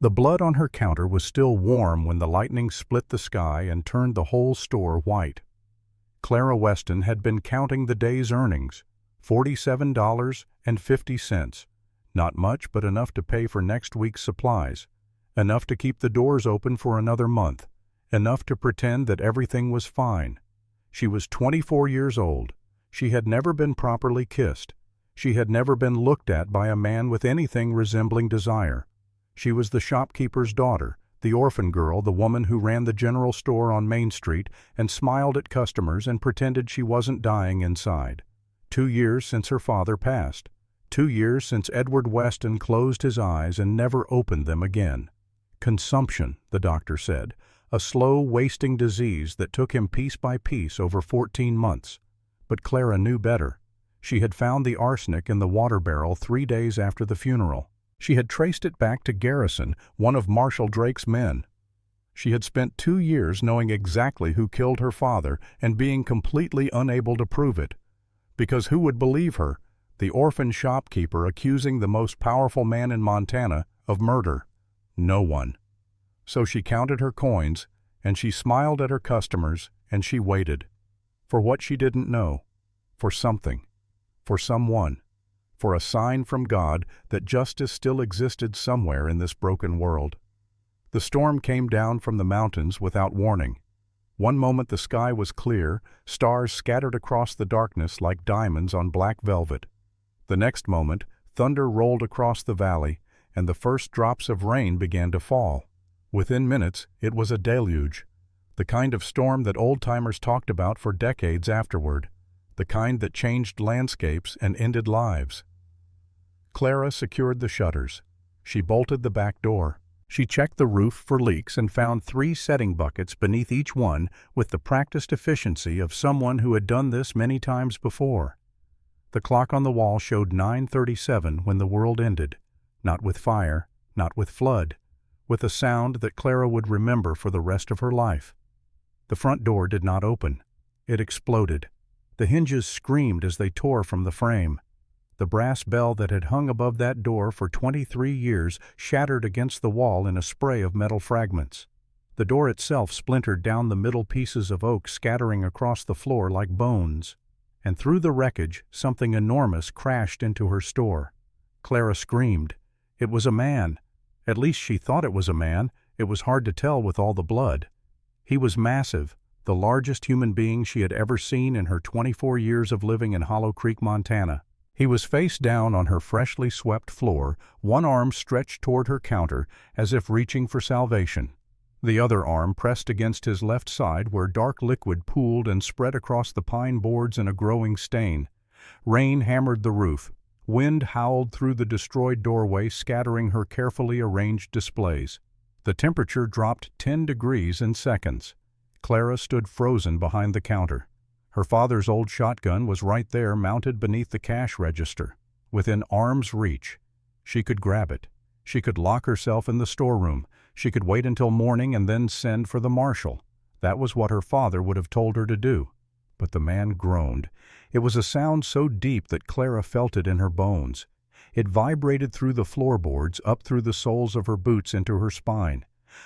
The blood on her counter was still warm when the lightning split the sky and turned the whole store white. Clara Weston had been counting the day's earnings, $47.50. Not much, but enough to pay for next week's supplies, enough to keep the doors open for another month, enough to pretend that everything was fine. She was 24 years old. She had never been properly kissed. She had never been looked at by a man with anything resembling desire. She was the shopkeeper's daughter, the orphan girl, the woman who ran the general store on Main Street and smiled at customers and pretended she wasn't dying inside. 2 years since her father passed. 2 years since Edward Weston closed his eyes and never opened them again. Consumption, the doctor said, a slow, wasting disease that took him piece by piece over 14 months. But Clara knew better. She had found the arsenic in the water barrel 3 days after the funeral. She had traced it back to Garrison, one of Marshal Drake's men. She had spent 2 years knowing exactly who killed her father and being completely unable to prove it. Because who would believe her, the orphan shopkeeper accusing the most powerful man in Montana of murder? No one. So she counted her coins, and she smiled at her customers, and she waited. For what she didn't know. For something. For someone. For a sign from God that justice still existed somewhere in this broken world. The storm came down from the mountains without warning. One moment the sky was clear, stars scattered across the darkness like diamonds on black velvet. The next moment, thunder rolled across the valley, and the first drops of rain began to fall. Within minutes, it was a deluge. The kind of storm that old-timers talked about for decades afterward. The kind that changed landscapes and ended lives. Clara secured the shutters. She bolted the back door. She checked the roof for leaks and found 3 setting buckets beneath each one with the practiced efficiency of someone who had done this many times before. The clock on the wall showed 9:37 when the world ended. Not with fire, not with flood, with a sound that Clara would remember for the rest of her life. The front door did not open. It exploded. The hinges screamed as they tore from the frame. The brass bell that had hung above that door for 23 years shattered against the wall in a spray of metal fragments. The door itself splintered down the middle, pieces of oak scattering across the floor like bones. And through the wreckage, something enormous crashed into her store. Clara screamed. It was a man. At least she thought it was a man. It was hard to tell with all the blood. He was massive, the largest human being she had ever seen in her 24 years of living in Hollow Creek, Montana. He was face down on her freshly swept floor, one arm stretched toward her counter as if reaching for salvation. The other arm pressed against his left side where dark liquid pooled and spread across the pine boards in a growing stain. Rain hammered the roof. Wind howled through the destroyed doorway, scattering her carefully arranged displays. The temperature dropped 10 degrees in seconds. Clara stood frozen behind the counter. Her father's old shotgun was right there, mounted beneath the cash register, within arm's reach. She could grab it. She could lock herself in the storeroom. She could wait until morning and then send for the marshal. That was what her father would have told her to do. But the man groaned. It was a sound so deep that Clara felt it in her bones. It vibrated through the floorboards, up through the soles of her boots into her spine.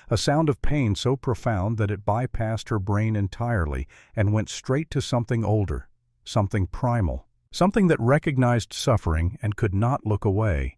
A sound of pain so profound that it bypassed her brain entirely and went straight to something older, something primal, something that recognized suffering and could not look away.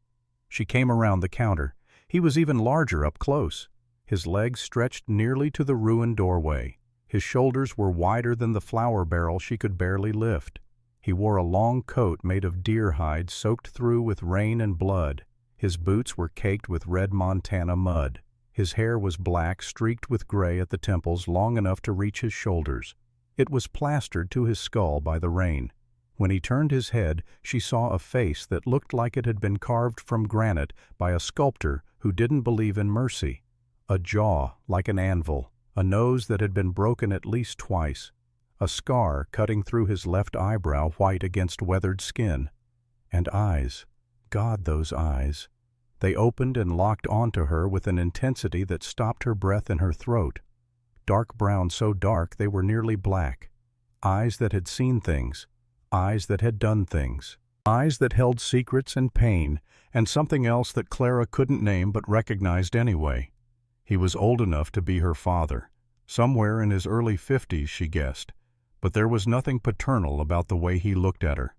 She came around the counter. He was even larger up close. His legs stretched nearly to the ruined doorway. His shoulders were wider than the flour barrel she could barely lift. He wore a long coat made of deer hide soaked through with rain and blood. His boots were caked with red Montana mud. His hair was black, streaked with gray at the temples, long enough to reach his shoulders. It was plastered to his skull by the rain. When he turned his head, she saw a face that looked like it had been carved from granite by a sculptor who didn't believe in mercy. A jaw like an anvil, a nose that had been broken at least twice, a scar cutting through his left eyebrow white against weathered skin. And eyes. God, those eyes. They opened and locked onto her with an intensity that stopped her breath in her throat. Dark brown, so dark they were nearly black. Eyes that had seen things. Eyes that had done things. Eyes that held secrets and pain, and something else that Clara couldn't name but recognized anyway. He was old enough to be her father. Somewhere in his early 50s, she guessed, but there was nothing paternal about the way he looked at her.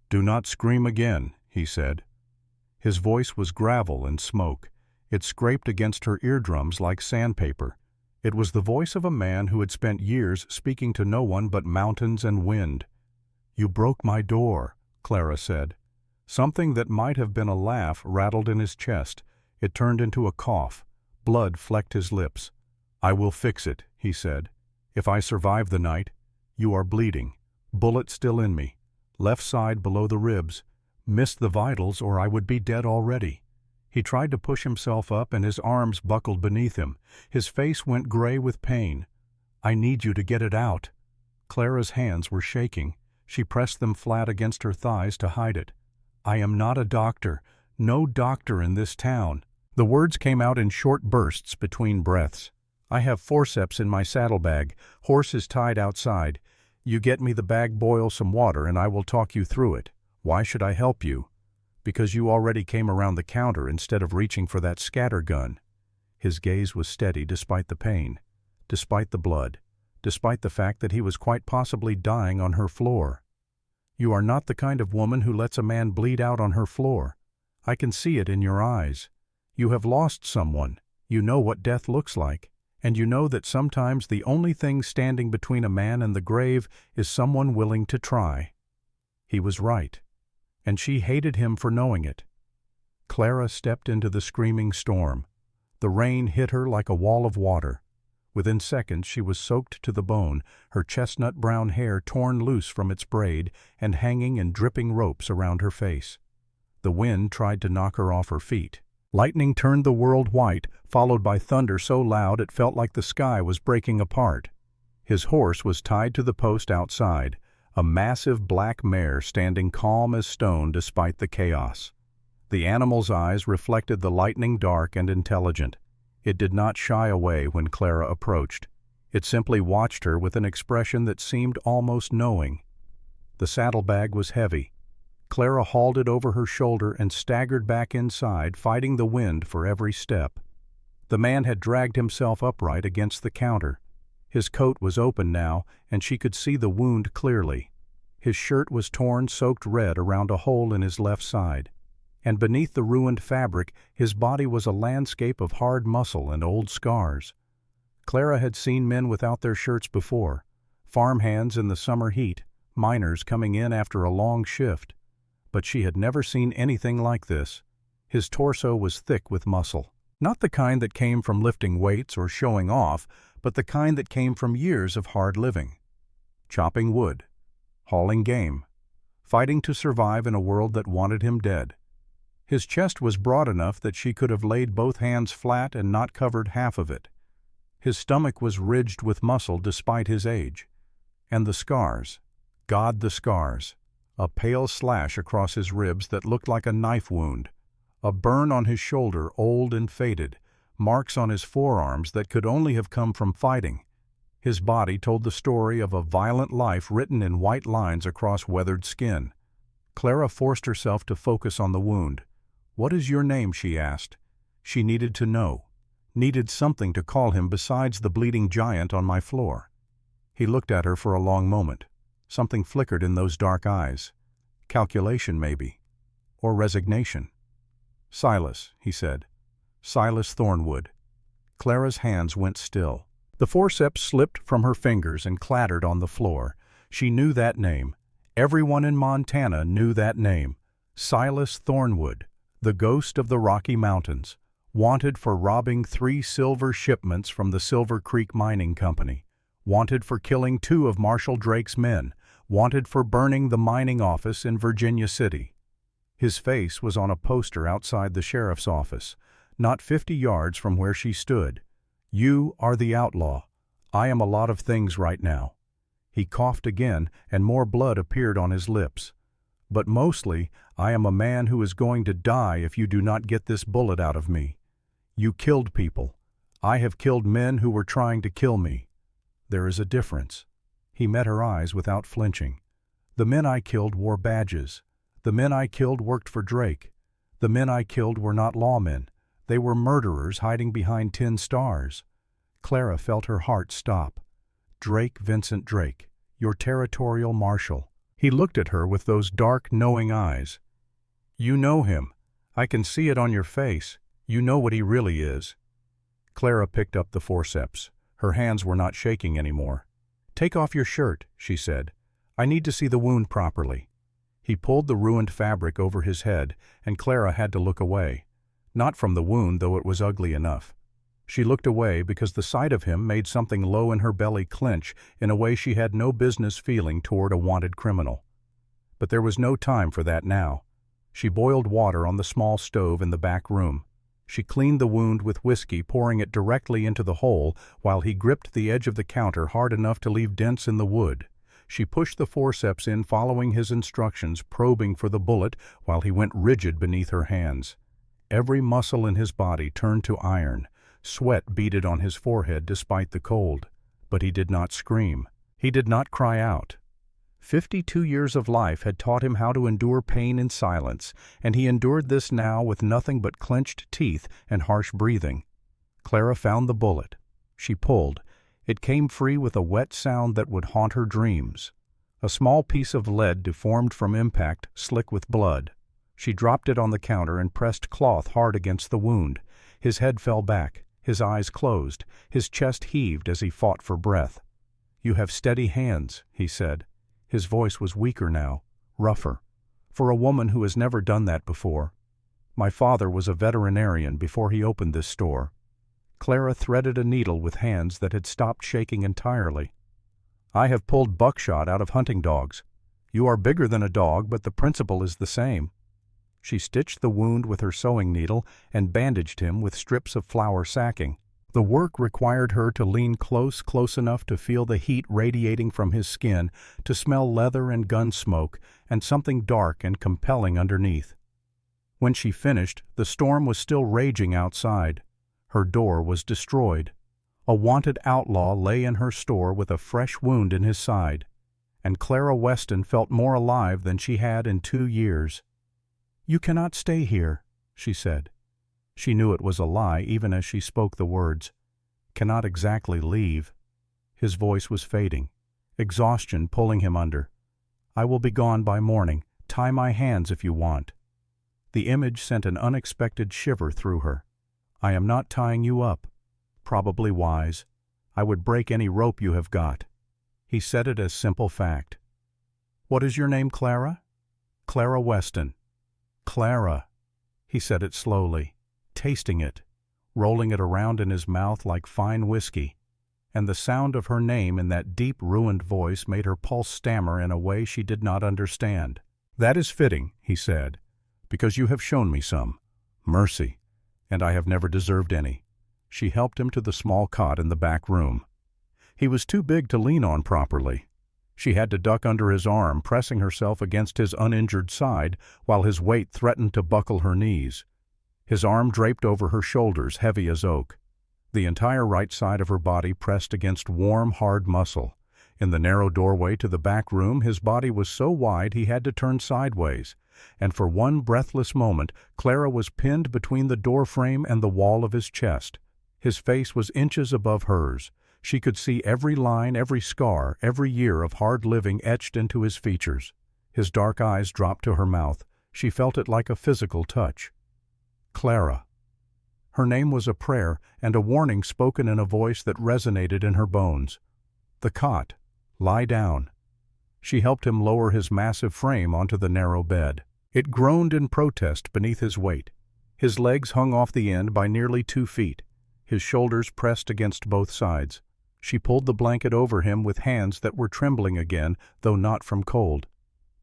"Do not scream again," he said. His voice was gravel and smoke. It scraped against her eardrums like sandpaper. It was the voice of a man who had spent years speaking to no one but mountains and wind. "You broke my door," Clara said. Something that might have been a laugh rattled in his chest. It turned into a cough. Blood flecked his lips. "I will fix it," he said. "If I survive the night." "You are bleeding. Bullet still in me. Left side below the ribs. Missed the vitals or I would be dead already." He tried to push himself up and his arms buckled beneath him. His face went gray with pain. "I need you to get it out." Clara's hands were shaking. She pressed them flat against her thighs to hide it. "I am not a doctor. No doctor in this town." The words came out in short bursts between breaths. "I have forceps in my saddlebag. Horse is tied outside. You get me the bag, boil some water, and I will talk you through it. Why should I help you?" "Because you already came around the counter instead of reaching for that scatter gun." His gaze was steady despite the pain, despite the blood, despite the fact that he was quite possibly dying on her floor. "You are not the kind of woman who lets a man bleed out on her floor. I can see it in your eyes. You have lost someone. You know what death looks like. And you know that sometimes the only thing standing between a man and the grave is someone willing to try." He was right, and she hated him for knowing it. Clara stepped into the screaming storm. The rain hit her like a wall of water. Within seconds she was soaked to the bone, her chestnut brown hair torn loose from its braid and hanging in dripping ropes around her face. The wind tried to knock her off her feet. Lightning turned the world white, followed by thunder so loud it felt like the sky was breaking apart. His horse was tied to the post outside, a massive black mare standing calm as stone despite the chaos. The animal's eyes reflected the lightning, dark and intelligent. It did not shy away when Clara approached. It simply watched her with an expression that seemed almost knowing. The saddlebag was heavy. Clara hauled it over her shoulder and staggered back inside, fighting the wind for every step. The man had dragged himself upright against the counter. His coat was open now, and she could see the wound clearly. His shirt was torn, soaked red around a hole in his left side. And beneath the ruined fabric, his body was a landscape of hard muscle and old scars. Clara had seen men without their shirts before, farmhands in the summer heat, miners coming in after a long shift. But she had never seen anything like this. His torso was thick with muscle. Not the kind that came from lifting weights or showing off, but the kind that came from years of hard living. Chopping wood, hauling game, fighting to survive in a world that wanted him dead. His chest was broad enough that she could have laid both hands flat and not covered half of it. His stomach was ridged with muscle despite his age. And the scars. God, the scars. A pale slash across his ribs that looked like a knife wound. A burn on his shoulder, old and faded. Marks on his forearms that could only have come from fighting. His body told the story of a violent life written in white lines across weathered skin. Clara forced herself to focus on the wound. "What is your name?" she asked. She needed to know. Needed something to call him besides the bleeding giant on my floor. He looked at her for a long moment. Something flickered in those dark eyes. Calculation, maybe. Or resignation. "Silas," he said. "Silas Thornwood." Clara's hands went still. The forceps slipped from her fingers and clattered on the floor. She knew that name. Everyone in Montana knew that name. Silas Thornwood, the ghost of the Rocky Mountains, wanted for robbing 3 silver shipments from the Silver Creek Mining Company, wanted for killing 2 of Marshall Drake's men, wanted for burning the mining office in Virginia City. His face was on a poster outside the sheriff's office, not 50 yards from where she stood. "You are the outlaw. I am a lot of things right now." He coughed again, and more blood appeared on his lips. "But mostly, I am a man who is going to die if you do not get this bullet out of me. You killed people. I have killed men who were trying to kill me. There is a difference." He met her eyes without flinching. "The men I killed wore badges. The men I killed worked for Drake. The men I killed were not lawmen. They were murderers hiding behind 10 stars. Clara felt her heart stop. Drake Vincent Drake, your territorial marshal. He looked at her with those dark, knowing eyes. You know him. I can see it on your face. You know what he really is. Clara picked up the forceps. Her hands were not shaking anymore. Take off your shirt, she said. I need to see the wound properly. He pulled the ruined fabric over his head, and Clara had to look away. Not from the wound, though it was ugly enough. She looked away because the sight of him made something low in her belly clench in a way she had no business feeling toward a wanted criminal. But there was no time for that now. She boiled water on the small stove in the back room. She cleaned the wound with whiskey, pouring it directly into the hole while he gripped the edge of the counter hard enough to leave dents in the wood. She pushed the forceps in, following his instructions, probing for the bullet while he went rigid beneath her hands. Every muscle in his body turned to iron. Sweat beaded on his forehead despite the cold. But he did not scream. He did not cry out. 52 years of life had taught him how to endure pain in silence, and he endured this now with nothing but clenched teeth and harsh breathing. Clara found the bullet. She pulled. It came free with a wet sound that would haunt her dreams. A small piece of lead deformed from impact, slick with blood. She dropped it on the counter and pressed cloth hard against the wound. His head fell back. His eyes closed. His chest heaved as he fought for breath. You have steady hands, he said. His voice was weaker now, rougher. For a woman who has never done that before. My father was a veterinarian before he opened this store. Clara threaded a needle with hands that had stopped shaking entirely. I have pulled buckshot out of hunting dogs. You are bigger than a dog, but the principle is the same. She stitched the wound with her sewing needle and bandaged him with strips of flour sacking. The work required her to lean close enough to feel the heat radiating from his skin, to smell leather and gun smoke, and something dark and compelling underneath. When she finished, the storm was still raging outside. Her door was destroyed. A wanted outlaw lay in her store with a fresh wound in his side, and Clara Weston felt more alive than she had in 2 years. You cannot stay here, she said. She knew it was a lie even as she spoke the words. Cannot exactly leave. His voice was fading, exhaustion pulling him under. I will be gone by morning. Tie my hands if you want. The image sent an unexpected shiver through her. I am not tying you up. Probably wise. I would break any rope you have got. He said it as simple fact. What is your name, Clara? Clara Weston. Clara. He said it slowly, tasting it, rolling it around in his mouth like fine whiskey, and the sound of her name in that deep, ruined voice made her pulse stammer in a way she did not understand. That is fitting, he said, because you have shown me some mercy, and I have never deserved any. She helped him to the small cot in the back room. He was too big to lean on properly. She had to duck under his arm, pressing herself against his uninjured side while his weight threatened to buckle her knees. His arm draped over her shoulders, heavy as oak. The entire right side of her body pressed against warm, hard muscle. In the narrow doorway to the back room, his body was so wide he had to turn sideways, and for one breathless moment, Clara was pinned between the doorframe and the wall of his chest. His face was inches above hers. She could see every line, every scar, every year of hard living etched into his features. His dark eyes dropped to her mouth. She felt it like a physical touch. Clara. Her name was a prayer and a warning spoken in a voice that resonated in her bones. The cot. Lie down. She helped him lower his massive frame onto the narrow bed. It groaned in protest beneath his weight. His legs hung off the end by nearly 2 feet. His shoulders pressed against both sides. She pulled the blanket over him with hands that were trembling again, though not from cold.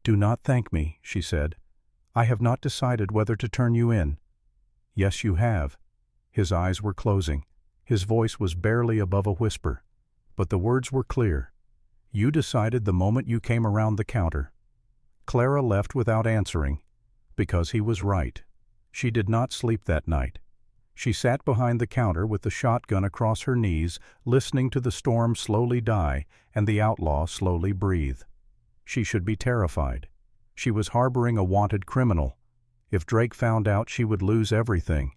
Do not thank me, she said. I have not decided whether to turn you in. Yes, you have. His eyes were closing. His voice was barely above a whisper. But the words were clear. You decided the moment you came around the counter. Clara left without answering, because he was right. She did not sleep that night. She sat behind the counter with the shotgun across her knees, listening to the storm slowly die and the outlaw slowly breathe. She should be terrified. She was harboring a wanted criminal. If Drake found out, she would lose everything.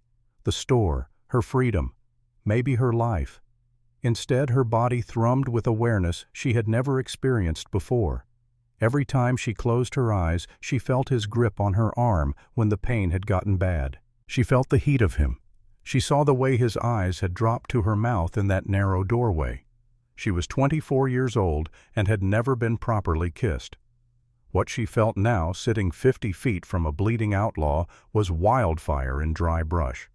The store, her freedom, maybe her life. Instead, her body thrummed with awareness she had never experienced before. Every time she closed her eyes, she felt his grip on her arm when the pain had gotten bad. She felt the heat of him. She saw the way his eyes had dropped to her mouth in that narrow doorway. She was 24 years old and had never been properly kissed. What she felt now, sitting 50 feet from a bleeding outlaw, was wildfire in dry brush.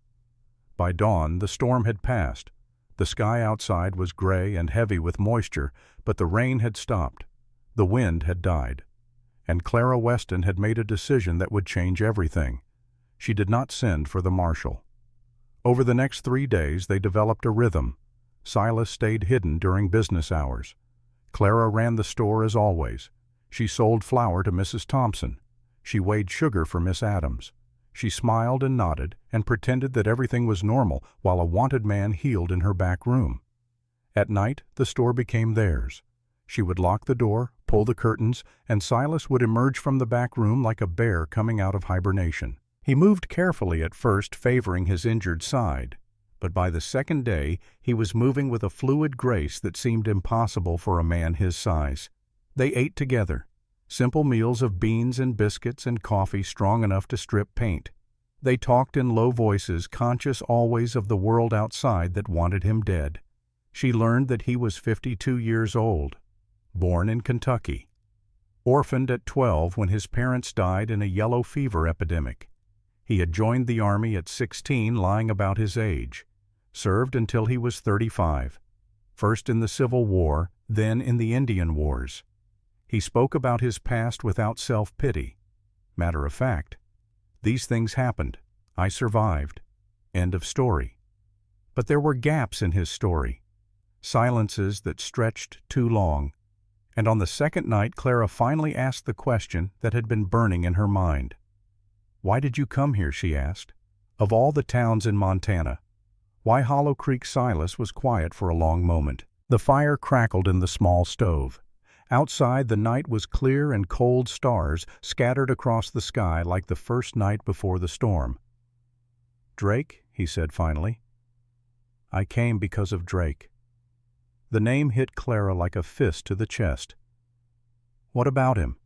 By dawn, the storm had passed. The sky outside was gray and heavy with moisture, but the rain had stopped. The wind had died. And Clara Weston had made a decision that would change everything. She did not send for the marshal. Over the next 3 days, they developed a rhythm. Silas stayed hidden during business hours. Clara ran the store as always. She sold flour to Mrs. Thompson. She weighed sugar for Miss Adams. She smiled and nodded and pretended that everything was normal while a wanted man healed in her back room. At night, the store became theirs. She would lock the door, pull the curtains, and Silas would emerge from the back room like a bear coming out of hibernation. He moved carefully at first, favoring his injured side, but by the second day he was moving with a fluid grace that seemed impossible for a man his size. They ate together. Simple meals of beans and biscuits and coffee strong enough to strip paint. They talked in low voices, conscious always of the world outside that wanted him dead. She learned that he was 52 years old, born in Kentucky, orphaned at 12 when his parents died in a yellow fever epidemic. He had joined the Army at 16, lying about his age, served until he was 35, first in the Civil War, then in the Indian Wars. He spoke about his past without self-pity. Matter of fact, these things happened. I survived. End of story. But there were gaps in his story, silences that stretched too long. And on the second night, Clara finally asked the question that had been burning in her mind. "Why did you come here?" she asked. "Of all the towns in Montana, why Hollow Creek?" Silas was quiet for a long moment. The fire crackled in the small stove. Outside, the night was clear and cold stars scattered across the sky like the first night before the storm. "Drake," he said finally. "I came because of Drake." The name hit Clara like a fist to the chest. "What about him?"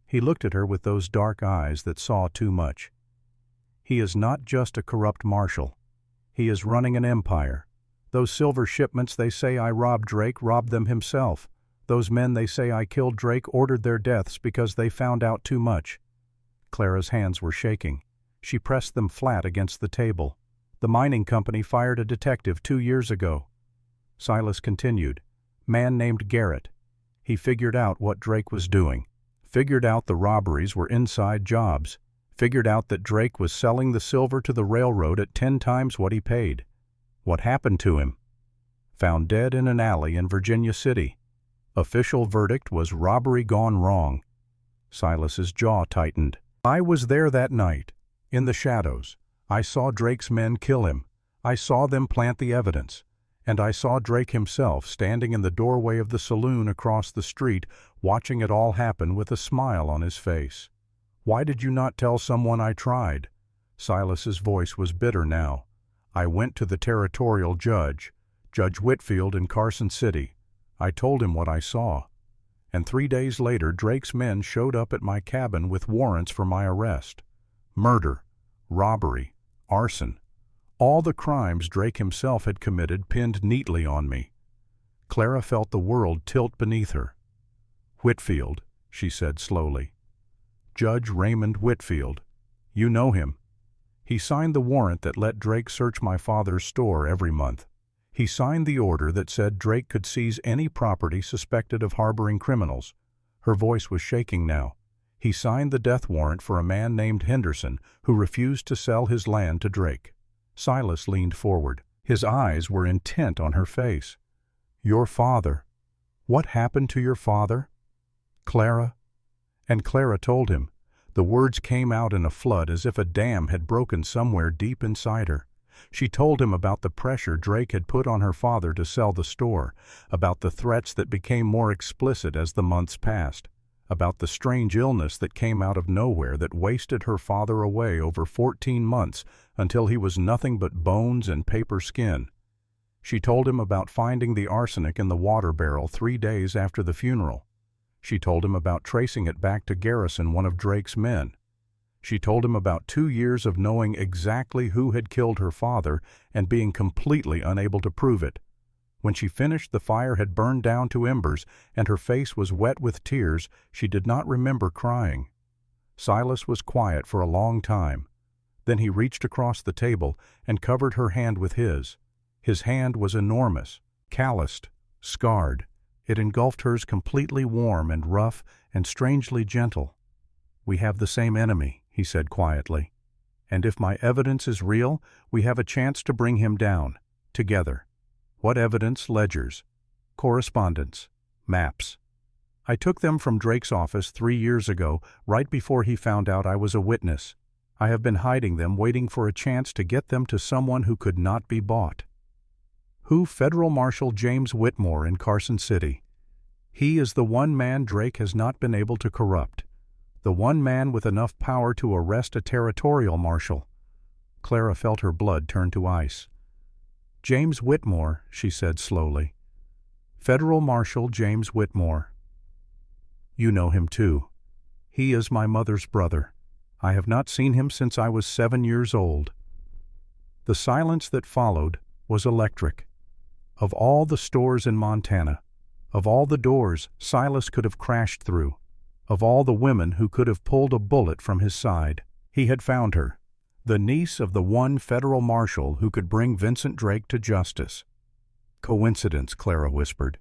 He looked at her with those dark eyes that saw too much. "He is not just a corrupt marshal. He is running an empire. Those silver shipments they say I robbed Drake robbed them himself. Those men they say I killed Drake ordered their deaths because they found out too much." Clara's hands were shaking. She pressed them flat against the table. "The mining company fired a detective 2 years ago." Silas continued. "Man named Garrett. He figured out what Drake was doing. Figured out the robberies were inside jobs. Figured out that Drake was selling the silver to the railroad at 10 times what he paid. What happened to him? Found dead in an alley in Virginia City. Official verdict was robbery gone wrong." Silas's jaw tightened. "I was there that night, in the shadows. I saw Drake's men kill him. I saw them plant the evidence. And I saw Drake himself standing in the doorway of the saloon across the street, watching it all happen with a smile on his face. Why did you not tell someone I tried?" Silas's voice was bitter now. "I went to the territorial judge, Judge Whitfield in Carson City. I told him what I saw. And 3 days later, Drake's men showed up at my cabin with warrants for my arrest. Murder, robbery, arson. All the crimes Drake himself had committed pinned neatly on me." Clara felt the world tilt beneath her. "Whitfield," she said slowly. "Judge Raymond Whitfield. You know him. He signed the warrant that let Drake search my father's store every month. He signed the order that said Drake could seize any property suspected of harboring criminals." Her voice was shaking now. "He signed the death warrant for a man named Henderson who refused to sell his land to Drake." Silas leaned forward. His eyes were intent on her face. "Your father. What happened to your father?" "Clara." And Clara told him. The words came out in a flood as if a dam had broken somewhere deep inside her. She told him about the pressure Drake had put on her father to sell the store, about the threats that became more explicit as the months passed, about the strange illness that came out of nowhere that wasted her father away over 14 months until he was nothing but bones and paper skin. She told him about finding the arsenic in the water barrel 3 days after the funeral. She told him about tracing it back to Garrison, one of Drake's men. She told him about 2 years of knowing exactly who had killed her father and being completely unable to prove it. When she finished, the fire had burned down to embers, and her face was wet with tears. She did not remember crying. Silas was quiet for a long time. Then he reached across the table and covered her hand with his. His hand was enormous, calloused, scarred. It engulfed hers, completely warm and rough and strangely gentle. "We have the same enemy," he said quietly. "And if my evidence is real, we have a chance to bring him down, together." "What evidence?" "Ledgers, correspondence, maps. I took them from Drake's office 3 years ago, right before he found out I was a witness. I have been hiding them, waiting for a chance to get them to someone who could not be bought." "Who?" "Federal Marshal James Whitmore in Carson City. He is the one man Drake has not been able to corrupt. The one man with enough power to arrest a territorial marshal." Clara felt her blood turn to ice. "James Whitmore," she said slowly. "Federal Marshal James Whitmore. You know him too. He is my mother's brother. I have not seen him since I was 7 years old." The silence that followed was electric. Of all the stores in Montana, of all the doors Silas could have crashed through, of all the women who could have pulled a bullet from his side, he had found her, the niece of the one federal marshal who could bring Vincent Drake to justice. "Coincidence," Clara whispered.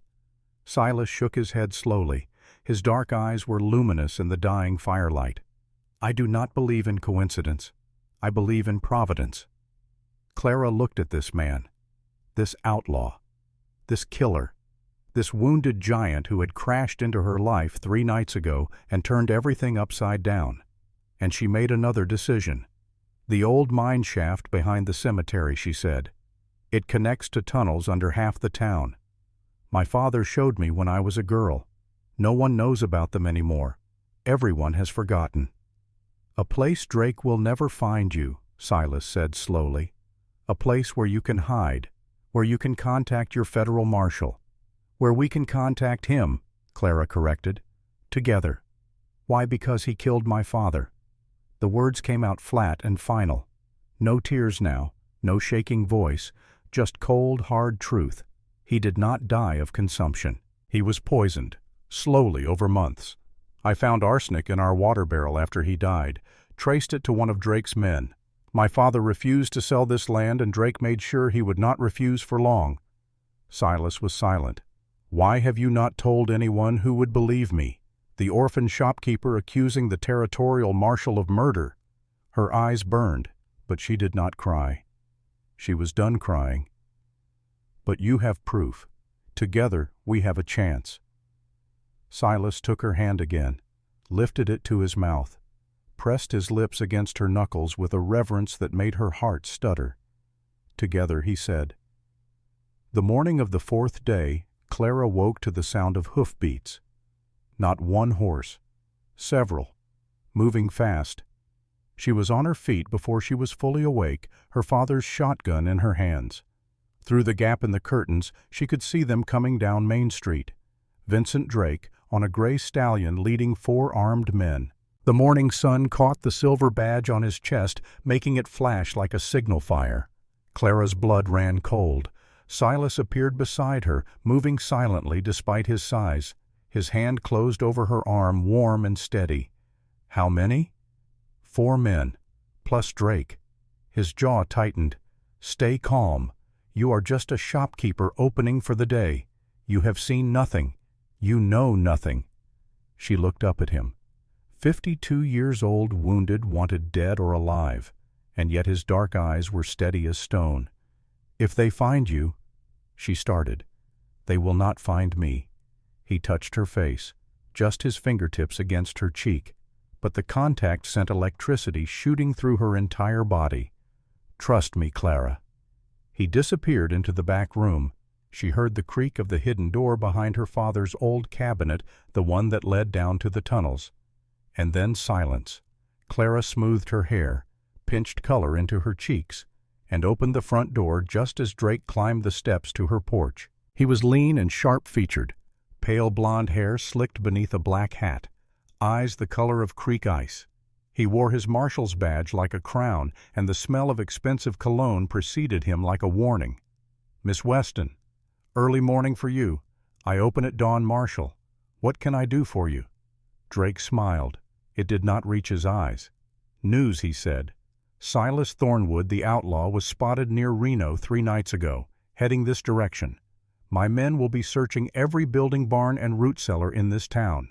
Silas shook his head slowly. His dark eyes were luminous in the dying firelight. "I do not believe in coincidence. I believe in providence." Clara looked at this man, this outlaw, this killer, this wounded giant who had crashed into her life 3 nights ago and turned everything upside down. And she made another decision. "The old mine shaft behind the cemetery," she said. "It connects to tunnels under half the town. My father showed me when I was a girl. No one knows about them anymore. Everyone has forgotten." "A place Drake will never find you," Silas said slowly. "A place where you can hide, where you can contact your federal marshal, where we can contact him," Clara corrected. "Together." "Why?" "Because he killed my father." The words came out flat and final. No tears now, no shaking voice, just cold, hard truth. He did not die of consumption. He was poisoned, slowly over months. I found arsenic in our water barrel after he died, traced it to one of Drake's men. My father refused to sell this land, and Drake made sure he would not refuse for long. Silas was silent. "Why have you not told anyone who would believe me? The orphan shopkeeper accusing the territorial marshal of murder." Her eyes burned, but she did not cry. She was done crying. "But you have proof. Together we have a chance." Silas took her hand again, lifted it to his mouth, pressed his lips against her knuckles with a reverence that made her heart stutter. "Together," he said. The morning of the 4th day, Clara woke to the sound of hoofbeats. Not one horse, several, moving fast. She was on her feet before she was fully awake, her father's shotgun in her hands. Through the gap in the curtains, she could see them coming down Main Street. Vincent Drake, on a gray stallion leading 4 armed men. The morning sun caught the silver badge on his chest, making it flash like a signal fire. Clara's blood ran cold. Silas appeared beside her, moving silently despite his size. His hand closed over her arm, warm and steady. "How many?" 4 men, plus Drake. His jaw tightened. "Stay calm. You are just a shopkeeper opening for the day. You have seen nothing. You know nothing." She looked up at him. 52 years old, wounded, wanted dead or alive, and yet his dark eyes were steady as stone. "If they find you," she started. "They will not find me." He touched her face, just his fingertips against her cheek, but the contact sent electricity shooting through her entire body. "Trust me, Clara." He disappeared into the back room. She heard the creak of the hidden door behind her father's old cabinet, the one that led down to the tunnels. And then silence. Clara smoothed her hair, pinched color into her cheeks, and opened the front door just as Drake climbed the steps to her porch. He was lean and sharp-featured, pale blonde hair slicked beneath a black hat, eyes the color of creek ice. He wore his marshal's badge like a crown, and the smell of expensive cologne preceded him like a warning. "Miss Weston, early morning for you. I open at dawn, Marshal. What can I do for you?" Drake smiled. It did not reach his eyes. "News," he said. "Silas Thornwood, the outlaw, was spotted near Reno 3 nights ago, heading this direction. My men will be searching every building, barn, and root cellar in this town."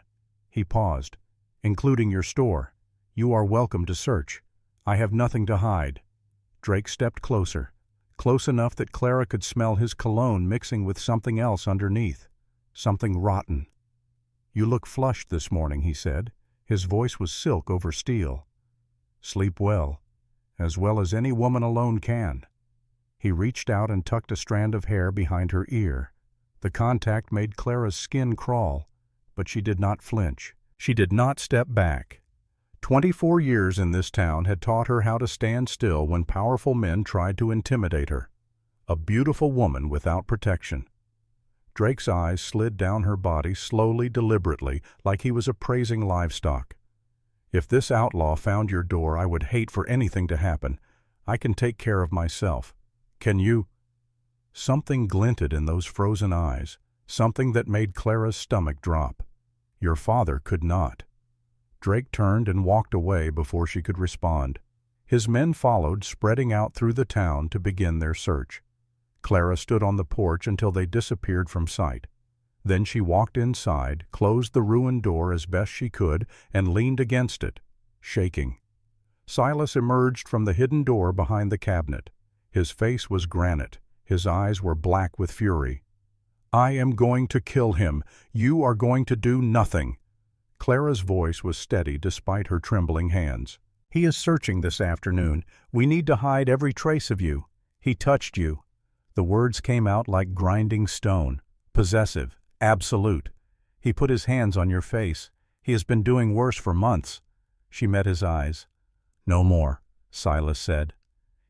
He paused. "Including your store. You are welcome to search. I have nothing to hide." Drake stepped closer, close enough that Clara could smell his cologne mixing with something else underneath, something rotten. "You look flushed this morning," he said. His voice was silk over steel. "Sleep well as any woman alone can." He reached out and tucked a strand of hair behind her ear. The contact made Clara's skin crawl, but she did not flinch. She did not step back. 24 years in this town had taught her how to stand still when powerful men tried to intimidate her. A beautiful woman without protection. Drake's eyes slid down her body slowly, deliberately, like he was appraising livestock. "If this outlaw found your door, I would hate for anything to happen. I can take care of myself. Can you?" Something glinted in those frozen eyes, something that made Clara's stomach drop. "Your father could not." Drake turned and walked away before she could respond. His men followed, spreading out through the town to begin their search. Clara stood on the porch until they disappeared from sight. Then she walked inside, closed the ruined door as best she could, and leaned against it, shaking. Silas emerged from the hidden door behind the cabinet. His face was granite. His eyes were black with fury. "I am going to kill him. You are going to do nothing." Clara's voice was steady despite her trembling hands. "He is searching this afternoon. We need to hide every trace of you. He touched you." The words came out like grinding stone, possessive, absolute. "He put his hands on your face. He has been doing worse for months." She met his eyes. "No more," Silas said.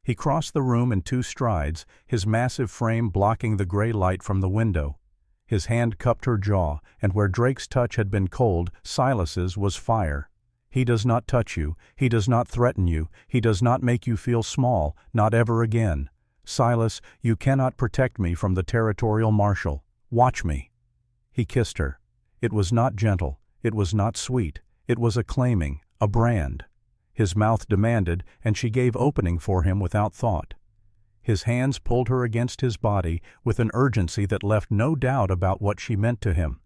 He crossed the room in 2 strides, his massive frame blocking the gray light from the window. His hand cupped her jaw, and where Drake's touch had been cold, Silas's was fire. "He does not touch you. He does not threaten you. He does not make you feel small, not ever again. Silas, you cannot protect me from the territorial marshal. Watch me." He kissed her. It was not gentle. It was not sweet. It was a claiming, a brand. His mouth demanded, and she gave opening for him without thought. His hands pulled her against his body with an urgency that left no doubt about what she meant to him.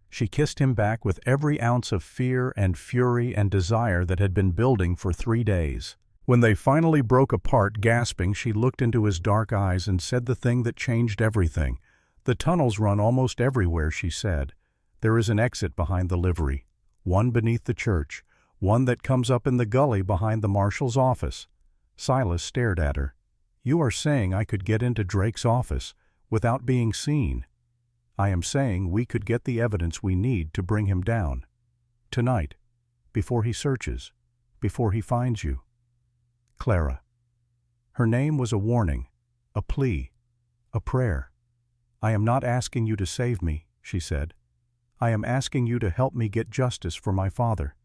She kissed him back with every ounce of fear and fury and desire that had been building for 3 days. When they finally broke apart, gasping, she looked into his dark eyes and said the thing that changed everything. "The tunnels run almost everywhere," she said. "There is an exit behind the livery, one beneath the church, one that comes up in the gully behind the marshal's office." Silas stared at her. "You are saying I could get into Drake's office without being seen?" "I am saying we could get the evidence we need to bring him down. Tonight, before he searches, before he finds you." Clara. Her name was a warning, a plea, a prayer. "I am not asking you to save me," she said. "I am asking you to help me get justice for my father.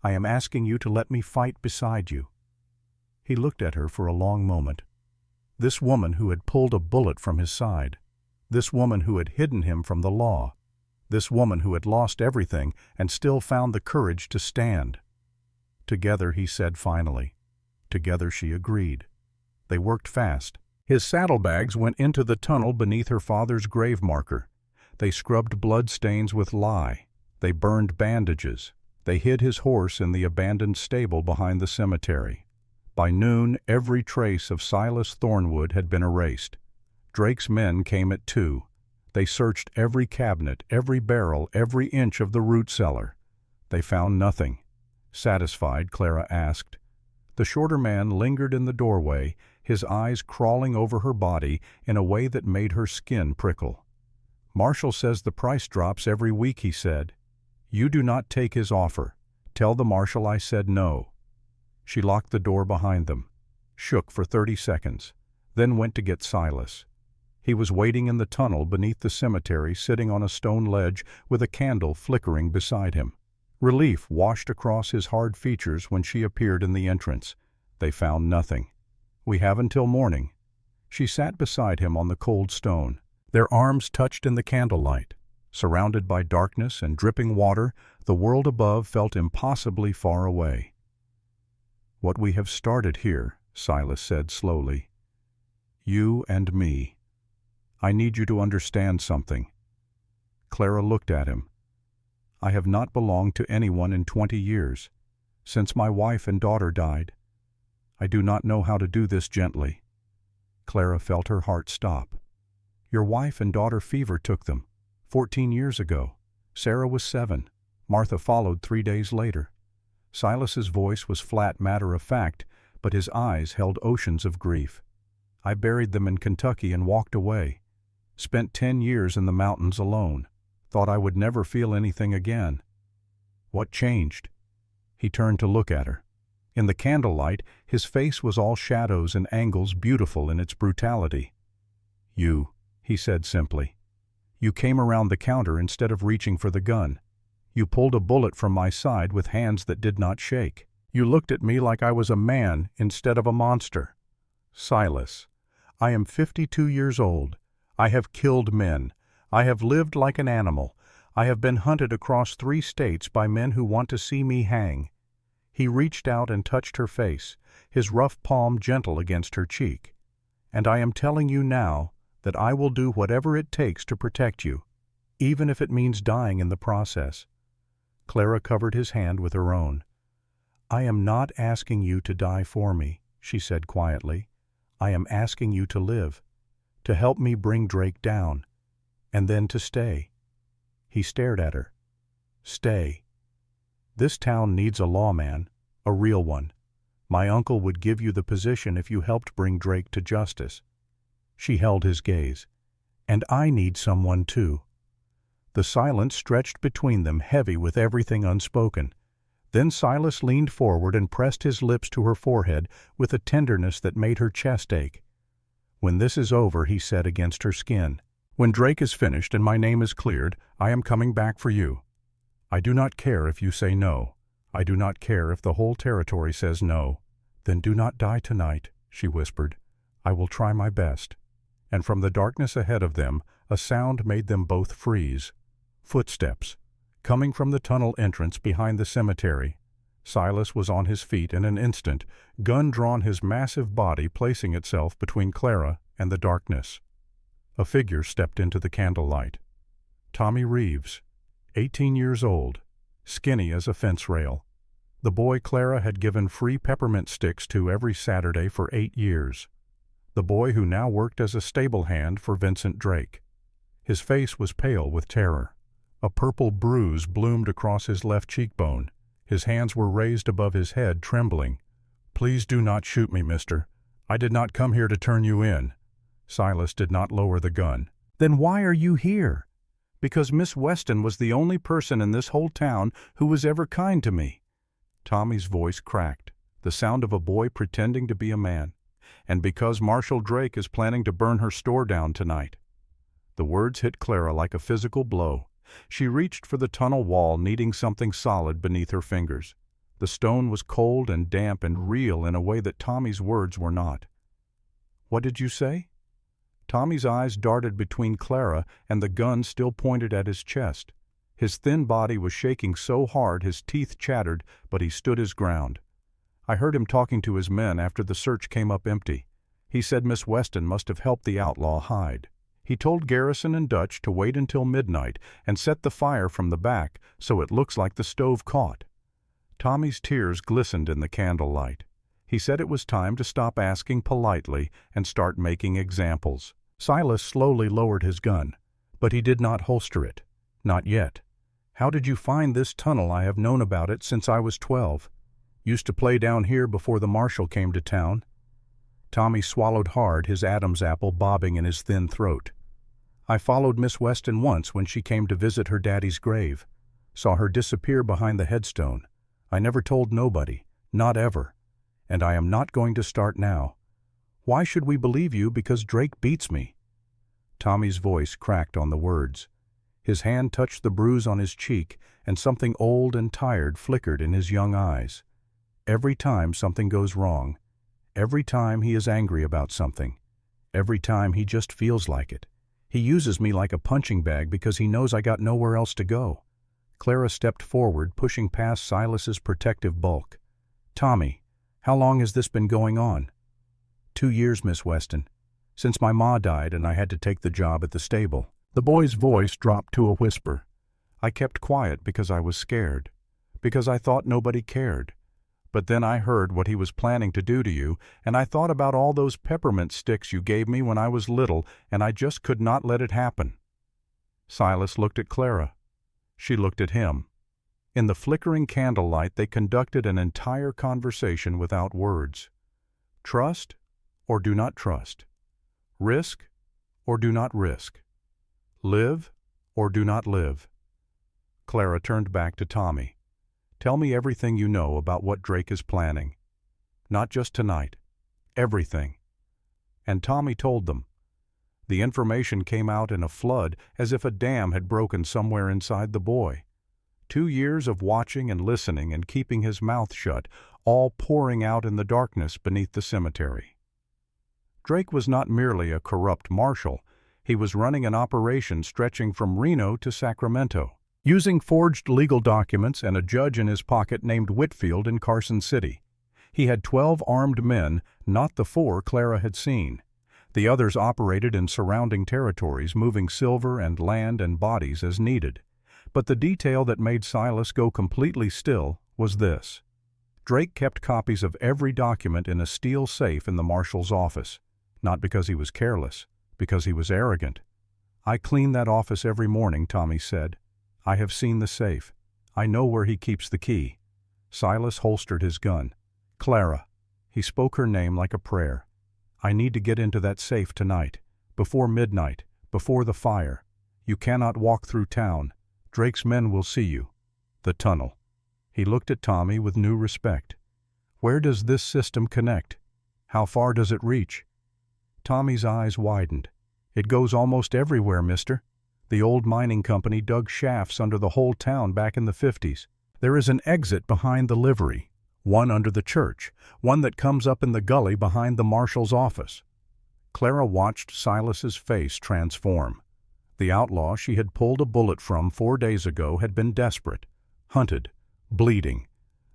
I am asking you to let me fight beside you." He looked at her for a long moment. This woman who had pulled a bullet from his side. This woman who had hidden him from the law. This woman who had lost everything and still found the courage to stand. "Together," he said finally. Together she agreed. They worked fast. His saddlebags went into the tunnel beneath her father's grave marker. They scrubbed blood stains with lye. They burned bandages. They hid his horse in the abandoned stable behind the cemetery. By noon, every trace of Silas Thornwood had been erased. Drake's men came at 2. They searched every cabinet, every barrel, every inch of the root cellar. They found nothing. Satisfied, Clara asked. The shorter man lingered in the doorway, his eyes crawling over her body in a way that made her skin prickle. "Marshall says the price drops every week," he said. "You do not take his offer. Tell the marshal I said no." She locked the door behind them, shook for 30 seconds, then went to get Silas. He was waiting in the tunnel beneath the cemetery, sitting on a stone ledge with a candle flickering beside him. Relief washed across his hard features when she appeared in the entrance. They found nothing. "We have until morning." She sat beside him on the cold stone. Their arms touched in the candlelight. Surrounded by darkness and dripping water, the world above felt impossibly far away. "What we have started here," Silas said slowly. "You and me. I need you to understand something." Clara looked at him. "I have not belonged to anyone in 20 years, since my wife and daughter died. I do not know how to do this gently." Clara felt her heart stop. "Your wife and daughter fever took them, 14 years ago. Sarah was 7. Martha followed 3 days later." Silas's voice was flat matter-of-fact, but his eyes held oceans of grief. "I buried them in Kentucky and walked away. Spent 10 years in the mountains alone. Thought I would never feel anything again." "What changed?" He turned to look at her. In the candlelight, his face was all shadows and angles, beautiful in its brutality. "You," he said simply. "You came around the counter instead of reaching for the gun. You pulled a bullet from my side with hands that did not shake. You looked at me like I was a man instead of a monster." "Silas, I am 52 years old. I have killed men. I have lived like an animal. I have been hunted across 3 states by men who want to see me hang." He reached out and touched her face, his rough palm gentle against her cheek. "And I am telling you now that I will do whatever it takes to protect you, even if it means dying in the process." Clara covered his hand with her own. "I am not asking you to die for me," she said quietly. "I am asking you to live, to help me bring Drake down, and then to stay." He stared at her. "Stay. This town needs a lawman, a real one. My uncle would give you the position if you helped bring Drake to justice." She held his gaze. "And I need someone too." The silence stretched between them, heavy with everything unspoken. Then Silas leaned forward and pressed his lips to her forehead with a tenderness that made her chest ache. "When this is over," he said against her skin, "when Drake is finished and my name is cleared, I am coming back for you. I do not care if you say no. I do not care if the whole territory says no." "Then do not die tonight," she whispered. "I will try my best." And from the darkness ahead of them, a sound made them both freeze. Footsteps, coming from the tunnel entrance behind the cemetery. Silas was on his feet in an instant, gun drawn, his massive body placing itself between Clara and the darkness. A figure stepped into the candlelight. Tommy Reeves, 18 years old, skinny as a fence rail. The boy Clara had given free peppermint sticks to every Saturday for 8 years. The boy who now worked as a stable hand for Vincent Drake. His face was pale with terror. A purple bruise bloomed across his left cheekbone. His hands were raised above his head, trembling. "Please do not shoot me, mister. I did not come here to turn you in." Silas did not lower the gun. "Then why are you here?" "Because Miss Weston was the only person in this whole town who was ever kind to me." Tommy's voice cracked, the sound of a boy pretending to be a man. "And because Marshall Drake is planning to burn her store down tonight." The words hit Clara like a physical blow. She reached for the tunnel wall, needing something solid beneath her fingers. The stone was cold and damp and real in a way that Tommy's words were not. "What did you say?" Tommy's eyes darted between Clara and the gun still pointed at his chest. His thin body was shaking so hard his teeth chattered, but he stood his ground. "I heard him talking to his men after the search came up empty. He said Miss Weston must have helped the outlaw hide. He told Garrison and Dutch to wait until midnight and set the fire from the back so it looks like the stove caught." Tommy's tears glistened in the candlelight. He said it was time to stop asking politely and start making examples. Silas slowly lowered his gun, but he did not holster it. "Not yet. How did you find this tunnel? I have known about it since I was 12. Used to play down here before the marshal came to town." Tommy swallowed hard, his Adam's apple bobbing in his thin throat. "I followed Miss Weston once when she came to visit her daddy's grave. Saw her disappear behind the headstone. I never told nobody, not ever. And I am not going to start now. Why should we believe you because Drake beats me?" Tommy's voice cracked on the words. His hand touched the bruise on his cheek, and something old and tired flickered in his young eyes. Every time something goes wrong, every time he is angry about something, every time he just feels like it, he uses me like a punching bag because he knows I got nowhere else to go. Clara stepped forward, pushing past Silas's protective bulk. "Tommy, how long has this been going on?" 2 years, Miss Weston. Since my ma died and I had to take the job at the stable." The boy's voice dropped to a whisper. "I kept quiet because I was scared, because I thought nobody cared. But then I heard what he was planning to do to you, and I thought about all those peppermint sticks you gave me when I was little, and I just could not let it happen." Silas looked at Clara. She looked at him. In the flickering candlelight they conducted an entire conversation without words. Trust or do not trust. Risk or do not risk. Live or do not live. Clara turned back to Tommy. "Tell me everything you know about what Drake is planning. Not just tonight. Everything." And Tommy told them. The information came out in a flood, as if a dam had broken somewhere inside the boy. 2 years of watching and listening and keeping his mouth shut, all pouring out in the darkness beneath the cemetery. Drake was not merely a corrupt marshal. He was running an operation stretching from Reno to Sacramento, using forged legal documents and a judge in his pocket named Whitfield in Carson City. He had 12 armed men, not the 4 Clara had seen. The others operated in surrounding territories, moving silver and land and bodies as needed. But the detail that made Silas go completely still was this. Drake kept copies of every document in a steel safe in the marshal's office, not because he was careless, because he was arrogant. "I clean that office every morning," Tommy said. "I have seen the safe. I know where he keeps the key." Silas holstered his gun. "Clara." He spoke her name like a prayer. "I need to get into that safe tonight, before midnight, before the fire. You cannot walk through town. Drake's men will see you. The tunnel." He looked at Tommy with new respect. "Where does this system connect? How far does it reach?" Tommy's eyes widened. "It goes almost everywhere, mister. The old mining company dug shafts under the whole town back in the 50s. There is an exit behind the livery, one under the church, one that comes up in the gully behind the marshal's office." Clara watched Silas's face transform. The outlaw she had pulled a bullet from 4 days ago had been desperate, hunted, bleeding.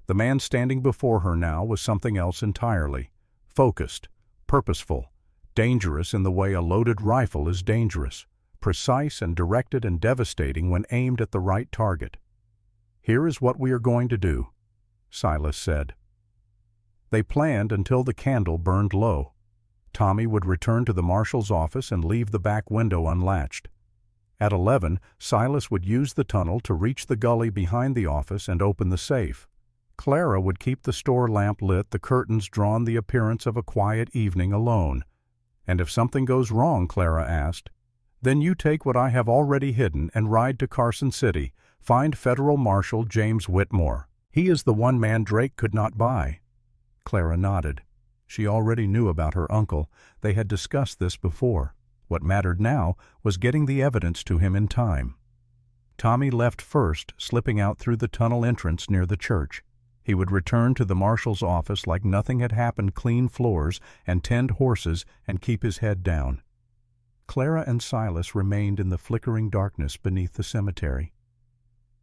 The man standing before her now was something else entirely. Focused, purposeful, dangerous in the way a loaded rifle is dangerous, precise and directed and devastating when aimed at the right target. "Here is what we are going to do," Silas said. They planned until the candle burned low. Tommy would return to the marshal's office and leave the back window unlatched. At 11, Silas would use the tunnel to reach the gully behind the office and open the safe. Clara would keep the store lamp lit, the curtains drawn, the appearance of a quiet evening alone. "And if something goes wrong," Clara asked, "then you take what I have already hidden and ride to Carson City, find Federal Marshal James Whitmore. He is the one man Drake could not buy." Clara nodded. She already knew about her uncle. They had discussed this before. What mattered now was getting the evidence to him in time. Tommy left first, slipping out through the tunnel entrance near the church. He would return to the marshal's office like nothing had happened, clean floors and tend horses, and keep his head down. Clara and Silas remained in the flickering darkness beneath the cemetery.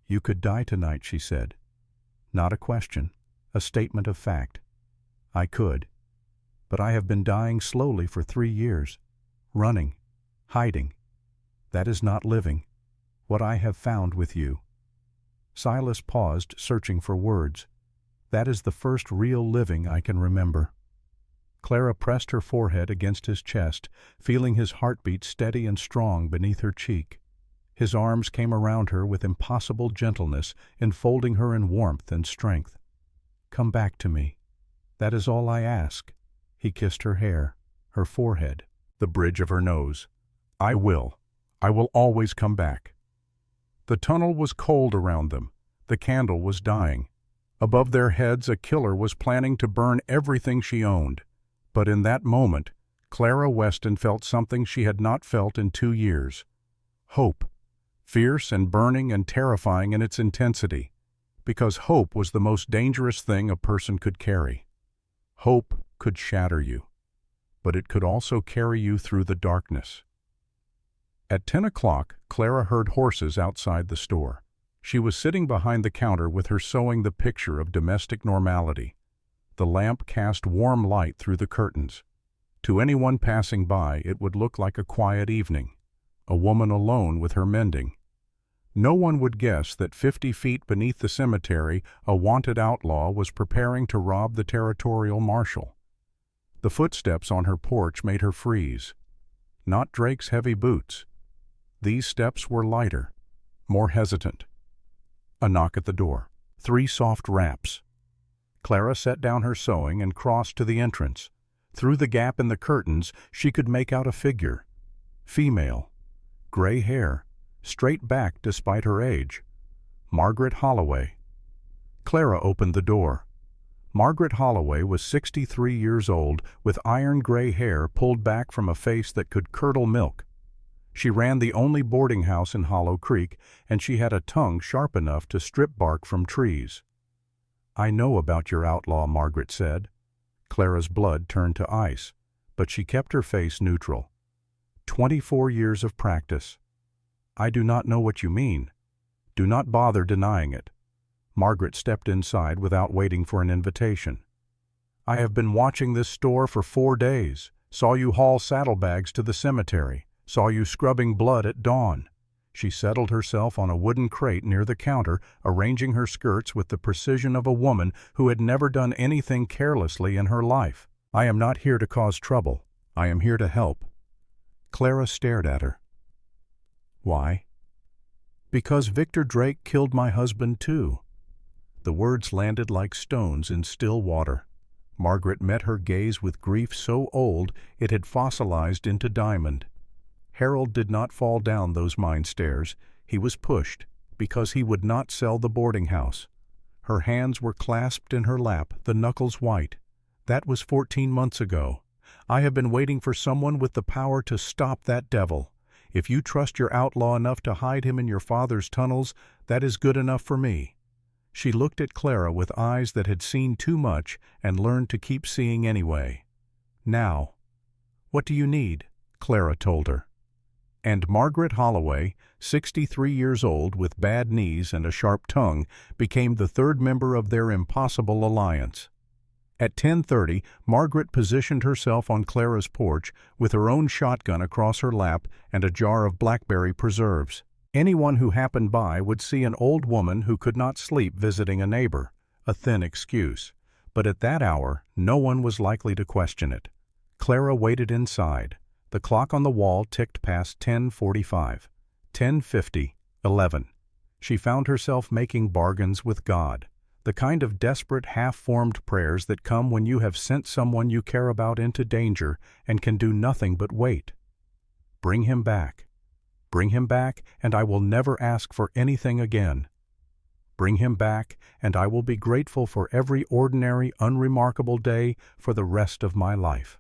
"You could die tonight," she said. Not a question, a statement of fact. "I could. But I have been dying slowly for 3 years. Running, hiding. That is not living. What I have found with you." Silas paused, searching for words. "That is the first real living I can remember." Clara pressed her forehead against his chest, feeling his heartbeat steady and strong beneath her cheek. His arms came around her with impossible gentleness, enfolding her in warmth and strength. "Come back to me. That is all I ask." He kissed her hair, her forehead, the bridge of her nose. I will always come back. The tunnel was cold around them. The candle was dying. Above their heads a killer was planning to burn everything she owned. But in that moment, Clara Weston felt something she had not felt in 2 years. Hope. Fierce and burning and terrifying in its intensity. Because hope was the most dangerous thing a person could carry. Hope could shatter you, but it could also carry you through the darkness. At 10 o'clock, Clara heard horses outside the store. She was sitting behind the counter with her sewing the picture of domestic normality. The lamp cast warm light through the curtains. To anyone passing by, it would look like a quiet evening, a woman alone with her mending. No one would guess that 50 feet beneath the cemetery, a wanted outlaw was preparing to rob the territorial marshal. The footsteps on her porch made her freeze. Not Drake's heavy boots. These steps were lighter, more hesitant. A knock at the door. 3 soft raps. Clara set down her sewing and crossed to the entrance. Through the gap in the curtains, she could make out a figure. Female. Gray hair. Straight back despite her age. Margaret Holloway. Clara opened the door. Margaret Holloway was 63 years old, with iron-gray hair pulled back from a face that could curdle milk. She ran the only boarding house in Hollow Creek, and she had a tongue sharp enough to strip bark from trees. "I know about your outlaw," Margaret said. Clara's blood turned to ice, but she kept her face neutral. 24 years of practice. "I do not know what you mean." "Do not bother denying it." Margaret stepped inside without waiting for an invitation. "I have been watching this store for 4 days. Saw you haul saddlebags to the cemetery. Saw you scrubbing blood at dawn." She settled herself on a wooden crate near the counter, arranging her skirts with the precision of a woman who had never done anything carelessly in her life. "I am not here to cause trouble. I am here to help." Clara stared at her. "Why?" "Because Victor Drake killed my husband too." The words landed like stones in still water. Margaret met her gaze with grief so old it had fossilized into diamond. Harold did not fall down those mine stairs. He was pushed, because he would not sell the boarding house. Her hands were clasped in her lap, the knuckles white. "That was 14 months ago. I have been waiting for someone with the power to stop that devil. If you trust your outlaw enough to hide him in your father's tunnels, that is good enough for me." She looked at Clara with eyes that had seen too much and learned to keep seeing anyway. "Now." "What do you need?" Clara told her. And Margaret Holloway, 63 years old with bad knees and a sharp tongue, became the 3rd member of their impossible alliance. At 10:30, Margaret positioned herself on Clara's porch with her own shotgun across her lap and a jar of blackberry preserves. Anyone who happened by would see an old woman who could not sleep visiting a neighbor, a thin excuse. But at that hour, no one was likely to question it. Clara waited inside. The clock on the wall ticked past 10:45. 10:50, 11. She found herself making bargains with God. The kind of desperate, half-formed prayers that come when you have sent someone you care about into danger and can do nothing but wait. Bring him back. Bring him back, and I will never ask for anything again. Bring him back, and I will be grateful for every ordinary, unremarkable day for the rest of my life.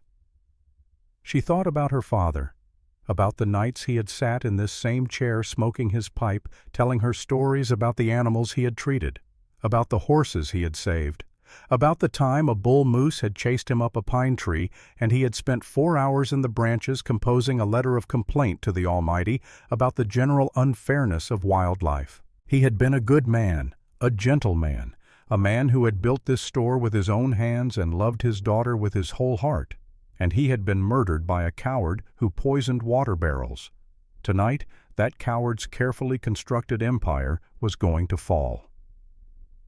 She thought about her father, about the nights he had sat in this same chair smoking his pipe, telling her stories about the animals he had treated, about the horses he had saved, about the time a bull moose had chased him up a pine tree and he had spent 4 hours in the branches composing a letter of complaint to the Almighty about the general unfairness of wildlife. He had been a good man, a gentleman, a man who had built this store with his own hands and loved his daughter with his whole heart. And he had been murdered by a coward who poisoned water barrels. Tonight, that coward's carefully constructed empire was going to fall.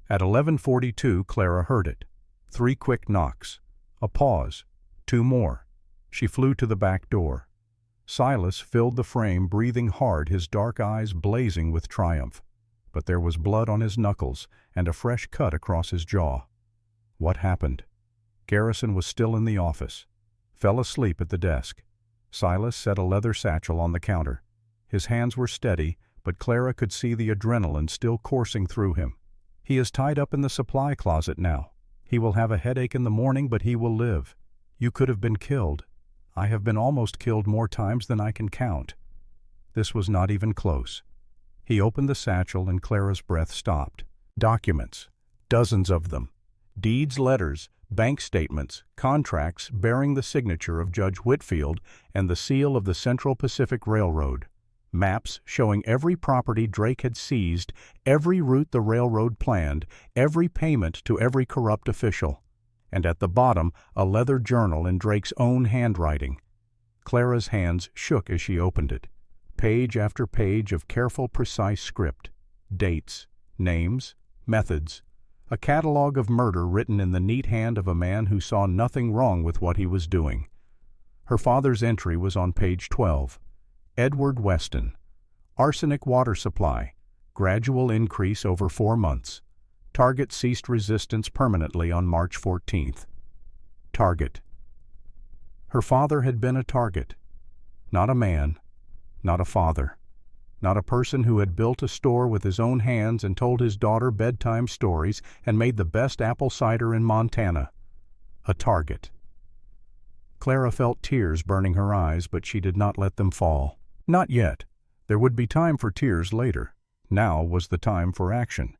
At 11:42, Clara heard it. 3 quick knocks. A pause. 2 more. She flew to the back door. Silas filled the frame, breathing hard, his dark eyes blazing with triumph. But there was blood on his knuckles and a fresh cut across his jaw. What happened? Garrison was still in the office. Fell asleep at the desk. Silas set a leather satchel on the counter. His hands were steady, but Clara could see the adrenaline still coursing through him. He is tied up in the supply closet now. He will have a headache in the morning, but he will live. You could have been killed. I have been almost killed more times than I can count. This was not even close. He opened the satchel and Clara's breath stopped. Documents. Dozens of them. Deeds, letters, bank statements, contracts bearing the signature of Judge Whitfield and the seal of the Central Pacific Railroad. Maps showing every property Drake had seized, every route the railroad planned, every payment to every corrupt official. And at the bottom, a leather journal in Drake's own handwriting. Clara's hands shook as she opened it. Page after page of careful, precise script. Dates, names, methods. A catalog of murder written in the neat hand of a man who saw nothing wrong with what he was doing. Her father's entry was on page 12. Edward Weston. Arsenic water supply. Gradual increase over 4 months. Target ceased resistance permanently on March 14th. Target. Her father had been a target. Not a man. Not a father. Not a person who had built a store with his own hands and told his daughter bedtime stories and made the best apple cider in Montana. A target. Clara felt tears burning her eyes, but she did not let them fall. Not yet. There would be time for tears later. Now was the time for action.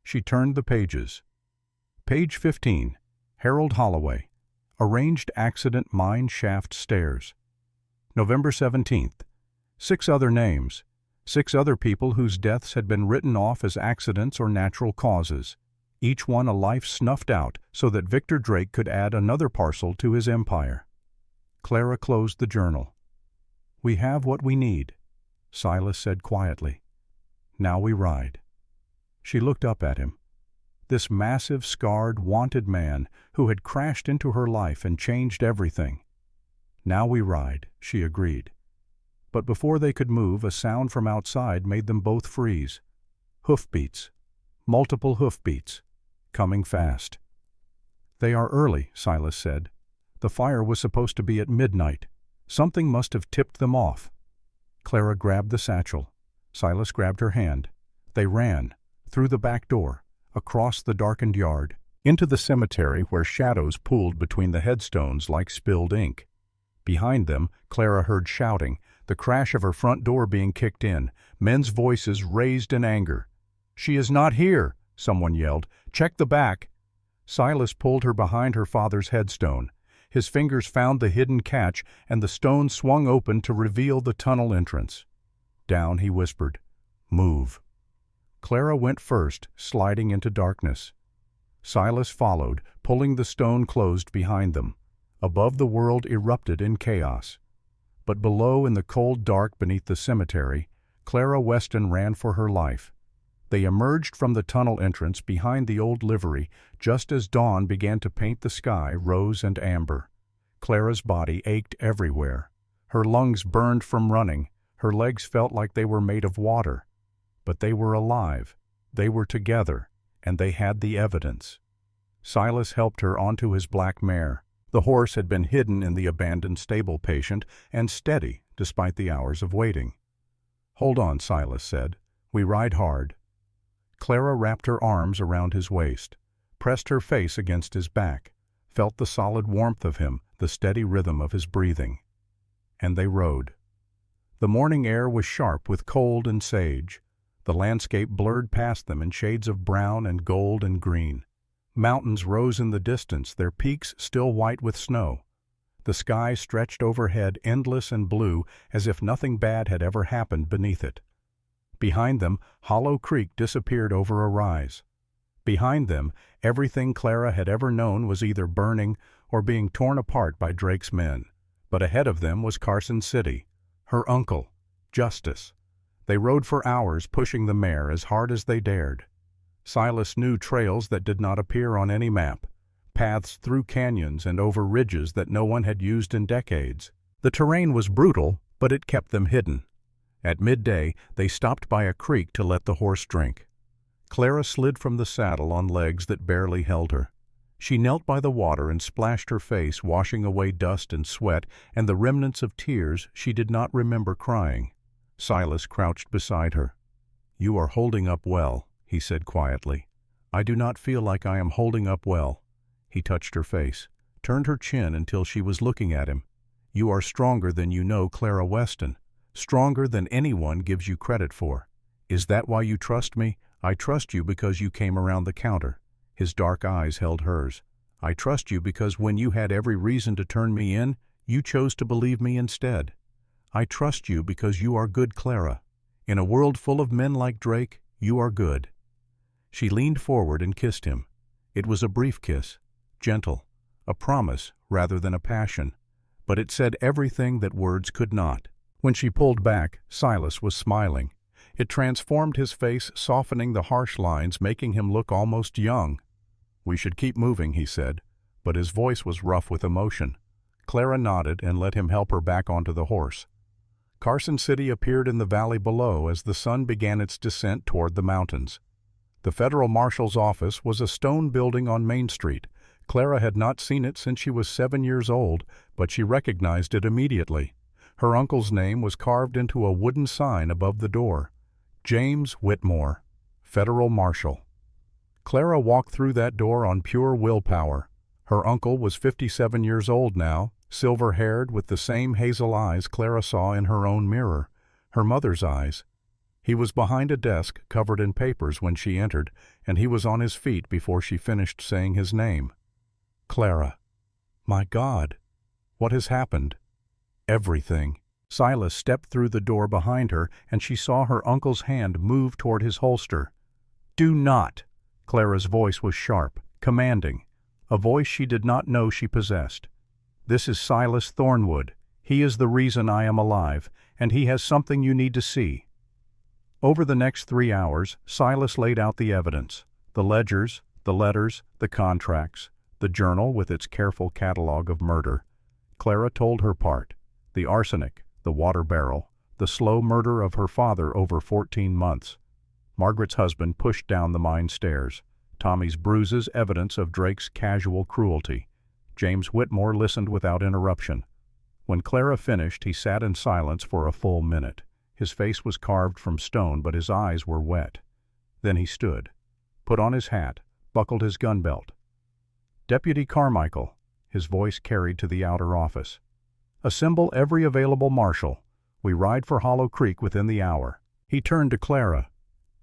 She turned the pages. Page 15. Harold Holloway. Arranged accident mine shaft stairs. November 17th. 6 other names. 6 other people whose deaths had been written off as accidents or natural causes. Each one a life snuffed out so that Victor Drake could add another parcel to his empire. Clara closed the journal. "We have what we need," Silas said quietly. "Now we ride." She looked up at him. This massive, scarred, wanted man who had crashed into her life and changed everything. "Now we ride," she agreed. But before they could move, a sound from outside made them both freeze. Hoofbeats. Multiple hoofbeats. Coming fast. "They are early," Silas said. "The fire was supposed to be at midnight. Something must have tipped them off." Clara grabbed the satchel. Silas grabbed her hand. They ran, through the back door, across the darkened yard, into the cemetery where shadows pooled between the headstones like spilled ink. Behind them, Clara heard shouting, the crash of her front door being kicked in, men's voices raised in anger. "She is not here," someone yelled. "Check the back." Silas pulled her behind her father's headstone. His fingers found the hidden catch, and the stone swung open to reveal the tunnel entrance. Down, he whispered, "Move." Clara went first, sliding into darkness. Silas followed, pulling the stone closed behind them. Above, the world erupted in chaos. But below, in the cold dark beneath the cemetery, Clara Weston ran for her life. They emerged from the tunnel entrance behind the old livery just as dawn began to paint the sky rose and amber. Clara's body ached everywhere. Her lungs burned from running. Her legs felt like they were made of water. But they were alive. They were together, and they had the evidence. Silas helped her onto his black mare. The horse had been hidden in the abandoned stable patient and steady despite the hours of waiting. "Hold on," Silas said. "We ride hard." Clara wrapped her arms around his waist, pressed her face against his back, felt the solid warmth of him, the steady rhythm of his breathing. And they rode. The morning air was sharp with cold and sage. The landscape blurred past them in shades of brown and gold and green. Mountains rose in the distance, their peaks still white with snow. The sky stretched overhead endless and blue, as if nothing bad had ever happened beneath it. Behind them, Hollow Creek disappeared over a rise. Behind them, everything Clara had ever known was either burning or being torn apart by Drake's men. But ahead of them was Carson City, her uncle, Justice. They rode for hours, pushing the mare as hard as they dared. Silas knew trails that did not appear on any map, paths through canyons and over ridges that no one had used in decades. The terrain was brutal, but it kept them hidden. At midday, they stopped by a creek to let the horse drink. Clara slid from the saddle on legs that barely held her. She knelt by the water and splashed her face, washing away dust and sweat and the remnants of tears she did not remember crying. Silas crouched beside her. "You are holding up well," he said quietly. "I do not feel like I am holding up well." He touched her face, turned her chin until she was looking at him. "You are stronger than you know, Clara Weston. Stronger than anyone gives you credit for. Is that why you trust me? I trust you because you came around the counter." His dark eyes held hers. "I trust you because when you had every reason to turn me in, you chose to believe me instead. I trust you because you are good, Clara. In a world full of men like Drake, you are good." She leaned forward and kissed him. It was a brief kiss, gentle, a promise rather than a passion, but it said everything that words could not. When she pulled back, Silas was smiling. It transformed his face, softening the harsh lines, making him look almost young. "We should keep moving," he said, but his voice was rough with emotion. Clara nodded and let him help her back onto the horse. Carson City appeared in the valley below as the sun began its descent toward the mountains. The federal marshal's office was a stone building on Main Street. Clara had not seen it since she was 7 years old, but she recognized it immediately. Her uncle's name was carved into a wooden sign above the door. James Whitmore, Federal Marshal. Clara walked through that door on pure willpower. Her uncle was 57 years old now, silver-haired with the same hazel eyes Clara saw in her own mirror, her mother's eyes. He was behind a desk covered in papers when she entered, and he was on his feet before she finished saying his name. "Clara." "My God, what has happened?" "Everything." Silas stepped through the door behind her, and she saw her uncle's hand move toward his holster. "Do not!" Clara's voice was sharp, commanding, a voice she did not know she possessed. "This is Silas Thornwood. He is the reason I am alive, and he has something you need to see." Over the next 3 hours, Silas laid out the evidence, the ledgers, the letters, the contracts, the journal with its careful catalog of murder. Clara told her part, the arsenic, the water barrel, the slow murder of her father over 14 months. Margaret's husband pushed down the mine stairs. Tommy's bruises evidence of Drake's casual cruelty. James Whitmore listened without interruption. When Clara finished, he sat in silence for a full minute. His face was carved from stone, but his eyes were wet. Then he stood, put on his hat, buckled his gun belt. "Deputy Carmichael," his voice carried to the outer office. "Assemble every available marshal. We ride for Hollow Creek within the hour." He turned to Clara.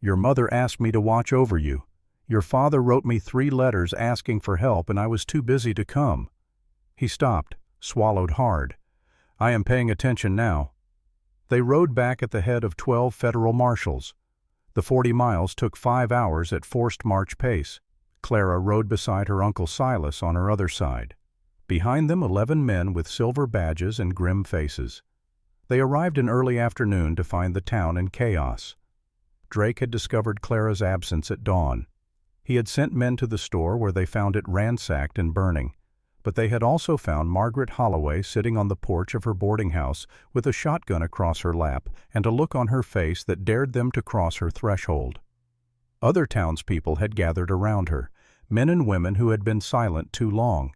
"Your mother asked me to watch over you. Your father wrote me 3 letters asking for help, and I was too busy to come." He stopped, swallowed hard. "I am paying attention now." They rode back at the head of 12 federal marshals. The 40 miles took 5 hours at forced march pace. Clara rode beside her Uncle Silas on her other side. Behind them 11 men with silver badges and grim faces. They arrived in early afternoon to find the town in chaos. Drake had discovered Clara's absence at dawn. He had sent men to the store where they found it ransacked and burning. But they had also found Margaret Holloway sitting on the porch of her boarding house with a shotgun across her lap and a look on her face that dared them to cross her threshold. Other townspeople had gathered around her, men and women who had been silent too long,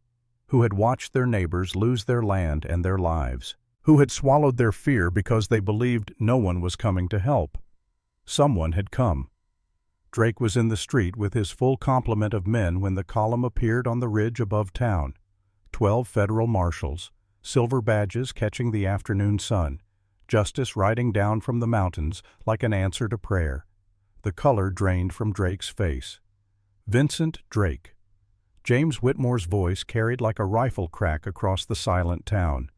who had watched their neighbors lose their land and their lives, who had swallowed their fear because they believed no one was coming to help. Someone had come. Drake was in the street with his full complement of men when the column appeared on the ridge above town. 12 federal marshals, silver badges catching the afternoon sun, justice riding down from the mountains like an answer to prayer. The color drained from Drake's face. Vincent Drake. James Whitmore's voice carried like a rifle crack across the silent town.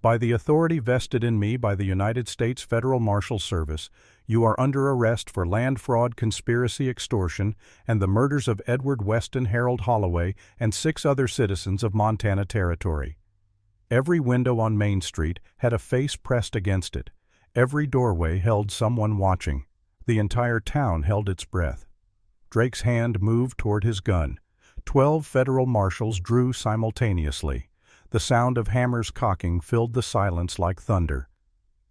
"By the authority vested in me by the United States Federal Marshal Service, you are under arrest for land fraud, conspiracy, extortion, and the murders of Edward Weston Harold Holloway and 6 other citizens of Montana Territory." Every window on Main Street had a face pressed against it. Every doorway held someone watching. The entire town held its breath. Drake's hand moved toward his gun. 12 federal marshals drew simultaneously. The sound of hammers cocking filled the silence like thunder.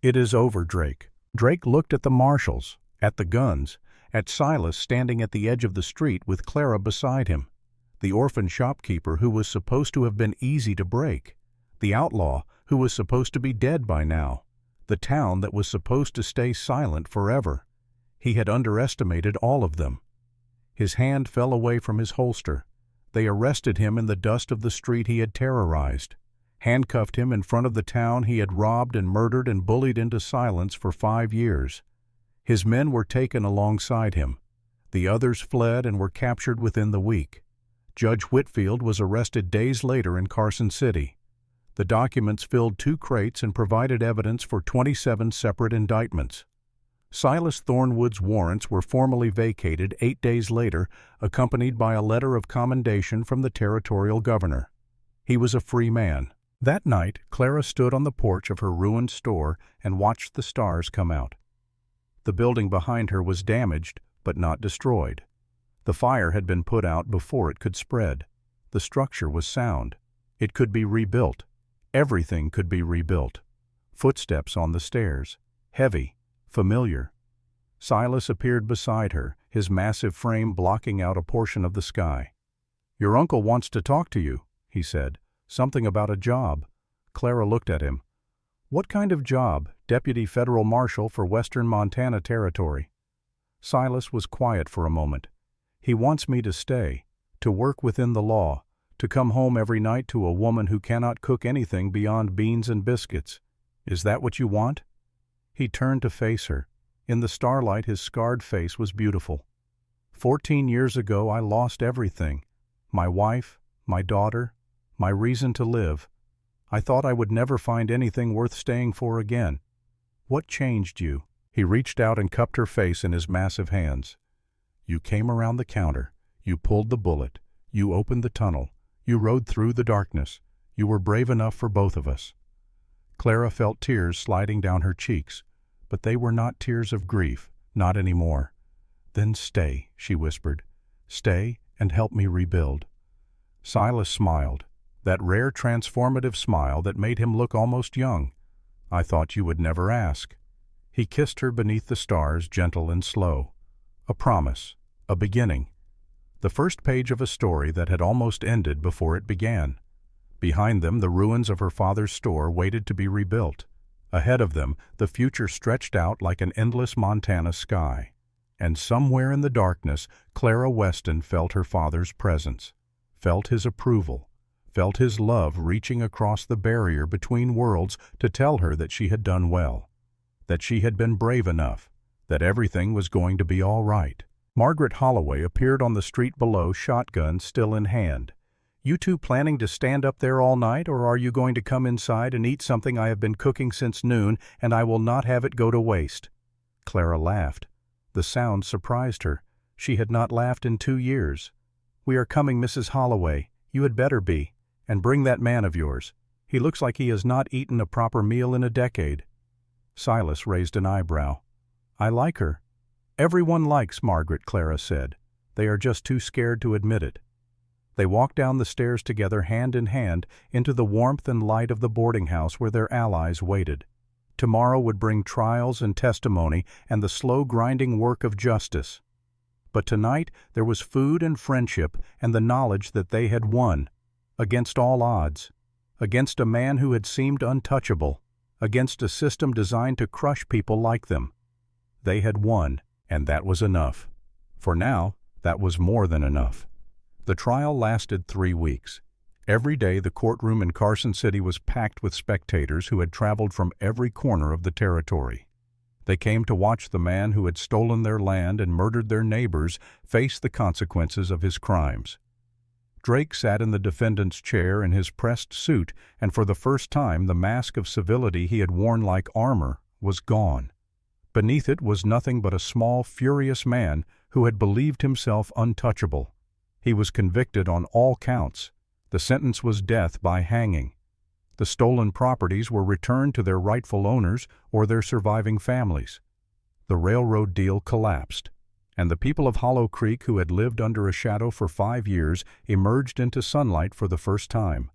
"It is over, Drake." Drake looked at the marshals, at the guns, at Silas standing at the edge of the street with Clara beside him. the orphan shopkeeper who was supposed to have been easy to break, the outlaw who was supposed to be dead by now, the town that was supposed to stay silent forever. He had underestimated all of them. His hand fell away from his holster. They arrested him in the dust of the street he had terrorized, handcuffed him in front of the town he had robbed and murdered and bullied into silence for 5 years. His men were taken alongside him. The others fled and were captured within the week. Judge Whitfield was arrested days later in Carson City. The documents filled 2 crates and provided evidence for 27 separate indictments. Silas Thornwood's warrants were formally vacated 8 days later, accompanied by a letter of commendation from the territorial governor. He was a free man. That night, Clara stood on the porch of her ruined store and watched the stars come out. The building behind her was damaged, but not destroyed. The fire had been put out before it could spread. The structure was sound. It could be rebuilt. Everything could be rebuilt. Footsteps on the stairs. Heavy. Familiar. Silas appeared beside her, his massive frame blocking out a portion of the sky. "Your uncle wants to talk to you," he said. "Something about a job." Clara looked at him. "What kind of job?" "Deputy Federal Marshal for Western Montana Territory." Silas was quiet for a moment. "He wants me to stay, to work within the law, to come home every night to a woman who cannot cook anything beyond beans and biscuits. Is that what you want?" He turned to face her. In the starlight, his scarred face was beautiful. 14 years ago, I lost everything. My wife, my daughter, my reason to live. I thought I would never find anything worth staying for again. What changed you?" He reached out and cupped her face in his massive hands. "You came around the counter. You pulled the bullet. You opened the tunnel. You rode through the darkness. You were brave enough for both of us." Clara felt tears sliding down her cheeks, but they were not tears of grief, not anymore. "Then stay," she whispered. "Stay and help me rebuild." Silas smiled, that rare transformative smile that made him look almost young. "I thought you would never ask." He kissed her beneath the stars, gentle and slow. A promise, a beginning. The first page of a story that had almost ended before it began. Behind them, the ruins of her father's store waited to be rebuilt. Ahead of them, the future stretched out like an endless Montana sky. And somewhere in the darkness, Clara Weston felt her father's presence, felt his approval, felt his love reaching across the barrier between worlds to tell her that she had done well, that she had been brave enough, that everything was going to be all right. Margaret Holloway appeared on the street below, shotgun still in hand. "You two planning to stand up there all night, or are you going to come inside and eat something I have been cooking since noon, and I will not have it go to waste?" Clara laughed. The sound surprised her. She had not laughed in 2 years. "We are coming, Mrs. Holloway. You had better be. And bring that man of yours. He looks like he has not eaten a proper meal in a decade." Silas raised an eyebrow. "I like her." "Everyone likes Margaret," Clara said. "They are just too scared to admit it." They walked down the stairs together, hand in hand, into the warmth and light of the boarding house where their allies waited. Tomorrow would bring trials and testimony and the slow grinding work of justice. But tonight there was food and friendship and the knowledge that they had won, against all odds, against a man who had seemed untouchable, against a system designed to crush people like them. They had won, and that was enough. For now, that was more than enough. The trial lasted 3 weeks. Every day the courtroom in Carson City was packed with spectators who had traveled from every corner of the territory. They came to watch the man who had stolen their land and murdered their neighbors face the consequences of his crimes. Drake sat in the defendant's chair in his pressed suit, and for the first time the mask of civility he had worn like armor was gone. Beneath it was nothing but a small, furious man who had believed himself untouchable. He was convicted on all counts. The sentence was death by hanging. The stolen properties were returned to their rightful owners or their surviving families. The railroad deal collapsed, and the people of Hollow Creek who had lived under a shadow for 5 years emerged into sunlight for the first time.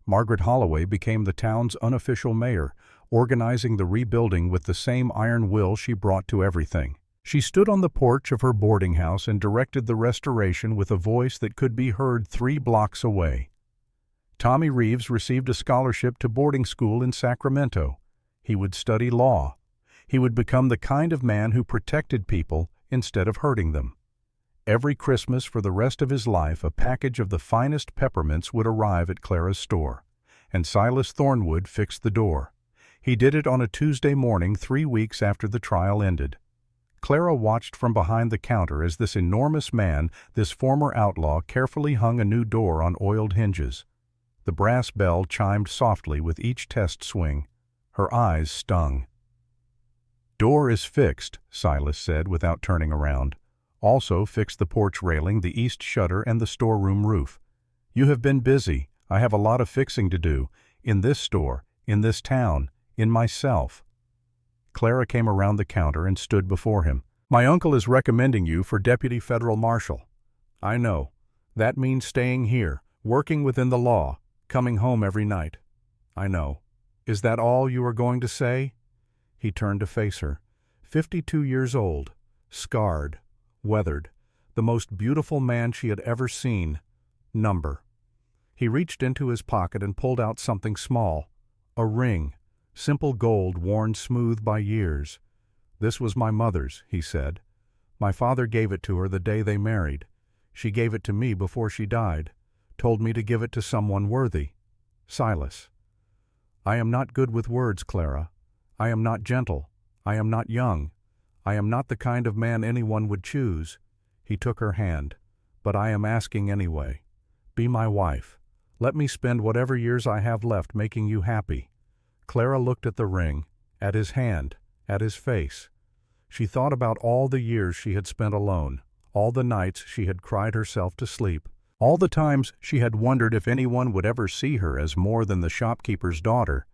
Margaret Holloway became the town's unofficial mayor, organizing the rebuilding with the same iron will she brought to everything. She stood on the porch of her boarding house and directed the restoration with a voice that could be heard 3 blocks away. Tommy Reeves received a scholarship to boarding school in Sacramento. He would study law. He would become the kind of man who protected people instead of hurting them. Every Christmas for the rest of his life, a package of the finest peppermints would arrive at Clara's store, and Silas Thornwood fixed the door. He did it on a Tuesday morning 3 weeks after the trial ended. Clara watched from behind the counter as this enormous man, this former outlaw, carefully hung a new door on oiled hinges. The brass bell chimed softly with each test swing. Her eyes stung. "Door is fixed," Silas said without turning around. "Also fix the porch railing, the east shutter, and the storeroom roof. You have been busy. I have a lot of fixing to do. In this store, in this town, in myself." Clara came around the counter and stood before him. "My uncle is recommending you for Deputy Federal Marshal." "I know. That means staying here, working within the law, coming home every night." "I know. Is that all you are going to say?" He turned to face her. 52 years old, scarred, weathered, the most beautiful man she had ever seen. Number. He reached into his pocket and pulled out something small. A ring. Simple gold worn smooth by years. "This was my mother's," he said. "My father gave it to her the day they married. She gave it to me before she died, told me to give it to someone worthy. Silas. I am not good with words, Clara. I am not gentle. I am not young. I am not the kind of man anyone would choose." He took her hand. "But I am asking anyway. Be my wife. Let me spend whatever years I have left making you happy." Clara looked at the ring, at his hand, at his face. She thought about all the years she had spent alone, all the nights she had cried herself to sleep, all the times she had wondered if anyone would ever see her as more than the shopkeeper's daughter.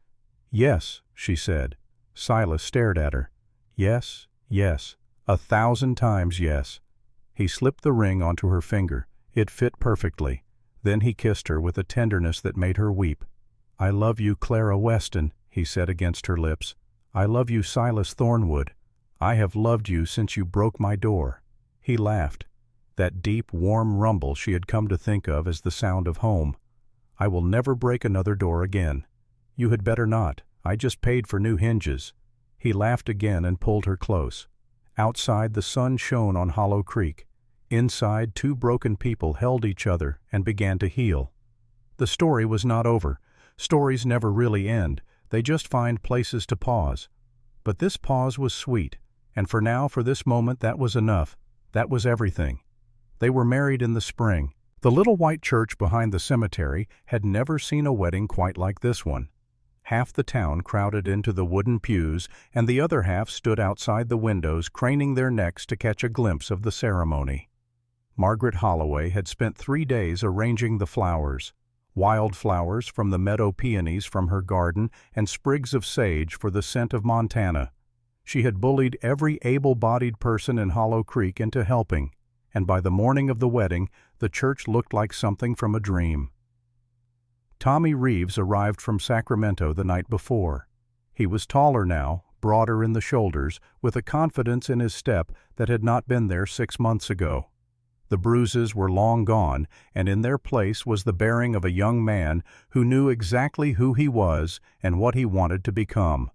"Yes," she said. Silas stared at her. "Yes, yes, 1,000 times yes." He slipped the ring onto her finger. It fit perfectly. Then he kissed her with a tenderness that made her weep. "I love you, Clara Weston," he said against her lips. "I love you, Silas Thornwood. I have loved you since you broke my door." He laughed. That deep, warm rumble she had come to think of as the sound of home. "I will never break another door again." "You had better not. I just paid for new hinges." He laughed again and pulled her close. Outside, the sun shone on Hollow Creek. Inside, 2 broken people held each other and began to heal. The story was not over. Stories never really end. They just find places to pause. But this pause was sweet, and for now, for this moment, that was enough. That was everything. They were married in the spring. The little white church behind the cemetery had never seen a wedding quite like this one. Half the town crowded into the wooden pews, and the other half stood outside the windows, craning their necks to catch a glimpse of the ceremony. Margaret Holloway had spent 3 days arranging the flowers. Wild flowers from the meadow peonies from her garden and sprigs of sage for the scent of Montana. She had bullied every able-bodied person in Hollow Creek into helping, and by the morning of the wedding, the church looked like something from a dream. Tommy Reeves arrived from Sacramento the night before. He was taller now, broader in the shoulders, with a confidence in his step that had not been there 6 months ago. The bruises were long gone, and in their place was the bearing of a young man who knew exactly who he was and what he wanted to become.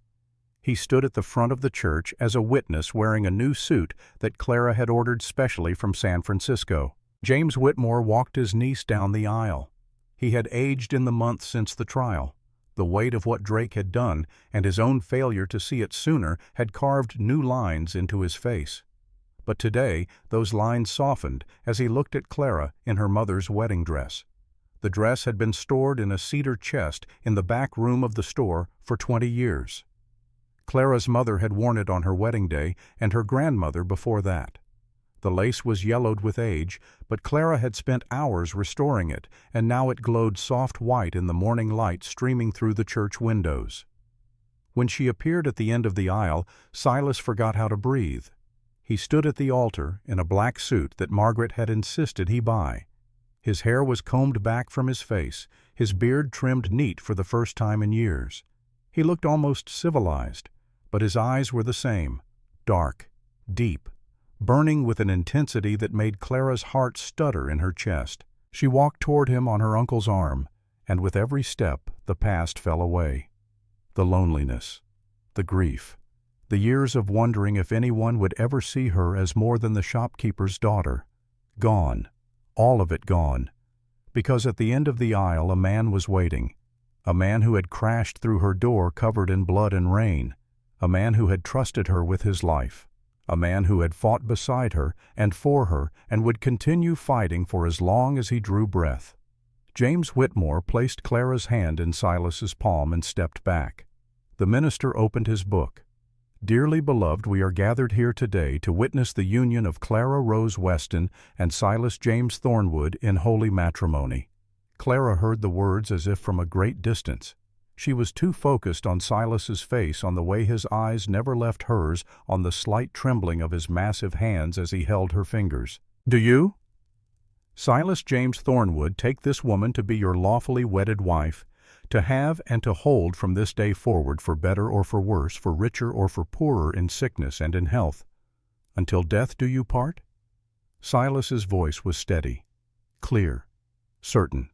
He stood at the front of the church as a witness wearing a new suit that Clara had ordered specially from San Francisco. James Whitmore walked his niece down the aisle. He had aged in the months since the trial. The weight of what Drake had done and his own failure to see it sooner had carved new lines into his face. But today those lines softened as he looked at Clara in her mother's wedding dress. The dress had been stored in a cedar chest in the back room of the store for 20 years. Clara's mother had worn it on her wedding day and her grandmother before that. The lace was yellowed with age, but Clara had spent hours restoring it, and now it glowed soft white in the morning light streaming through the church windows. When she appeared at the end of the aisle, Silas forgot how to breathe. He stood at the altar in a black suit that Margaret had insisted he buy. His hair was combed back from his face, his beard trimmed neat for the first time in years. He looked almost civilized, but his eyes were the same, dark, deep, burning with an intensity that made Clara's heart stutter in her chest. She walked toward him on her uncle's arm, and with every step the past fell away. The loneliness, the grief, the years of wondering if anyone would ever see her as more than the shopkeeper's daughter. Gone, all of it gone. Because at the end of the aisle a man was waiting, a man who had crashed through her door covered in blood and rain, a man who had trusted her with his life, a man who had fought beside her and for her and would continue fighting for as long as he drew breath. James Whitmore placed Clara's hand in Silas's palm and stepped back. The minister opened his book. Dearly beloved, we are gathered here today to witness the union of Clara Rose Weston and Silas James Thornwood in holy matrimony. Clara heard the words as if from a great distance. She was too focused on Silas's face, on the way his eyes never left hers, on the slight trembling of his massive hands as he held her fingers. Do you, Silas James Thornwood, take this woman to be your lawfully wedded wife, to have and to hold from this day forward, for better or for worse, for richer or for poorer, in sickness and in health, until death do you part? Silas's voice was steady, clear, certain.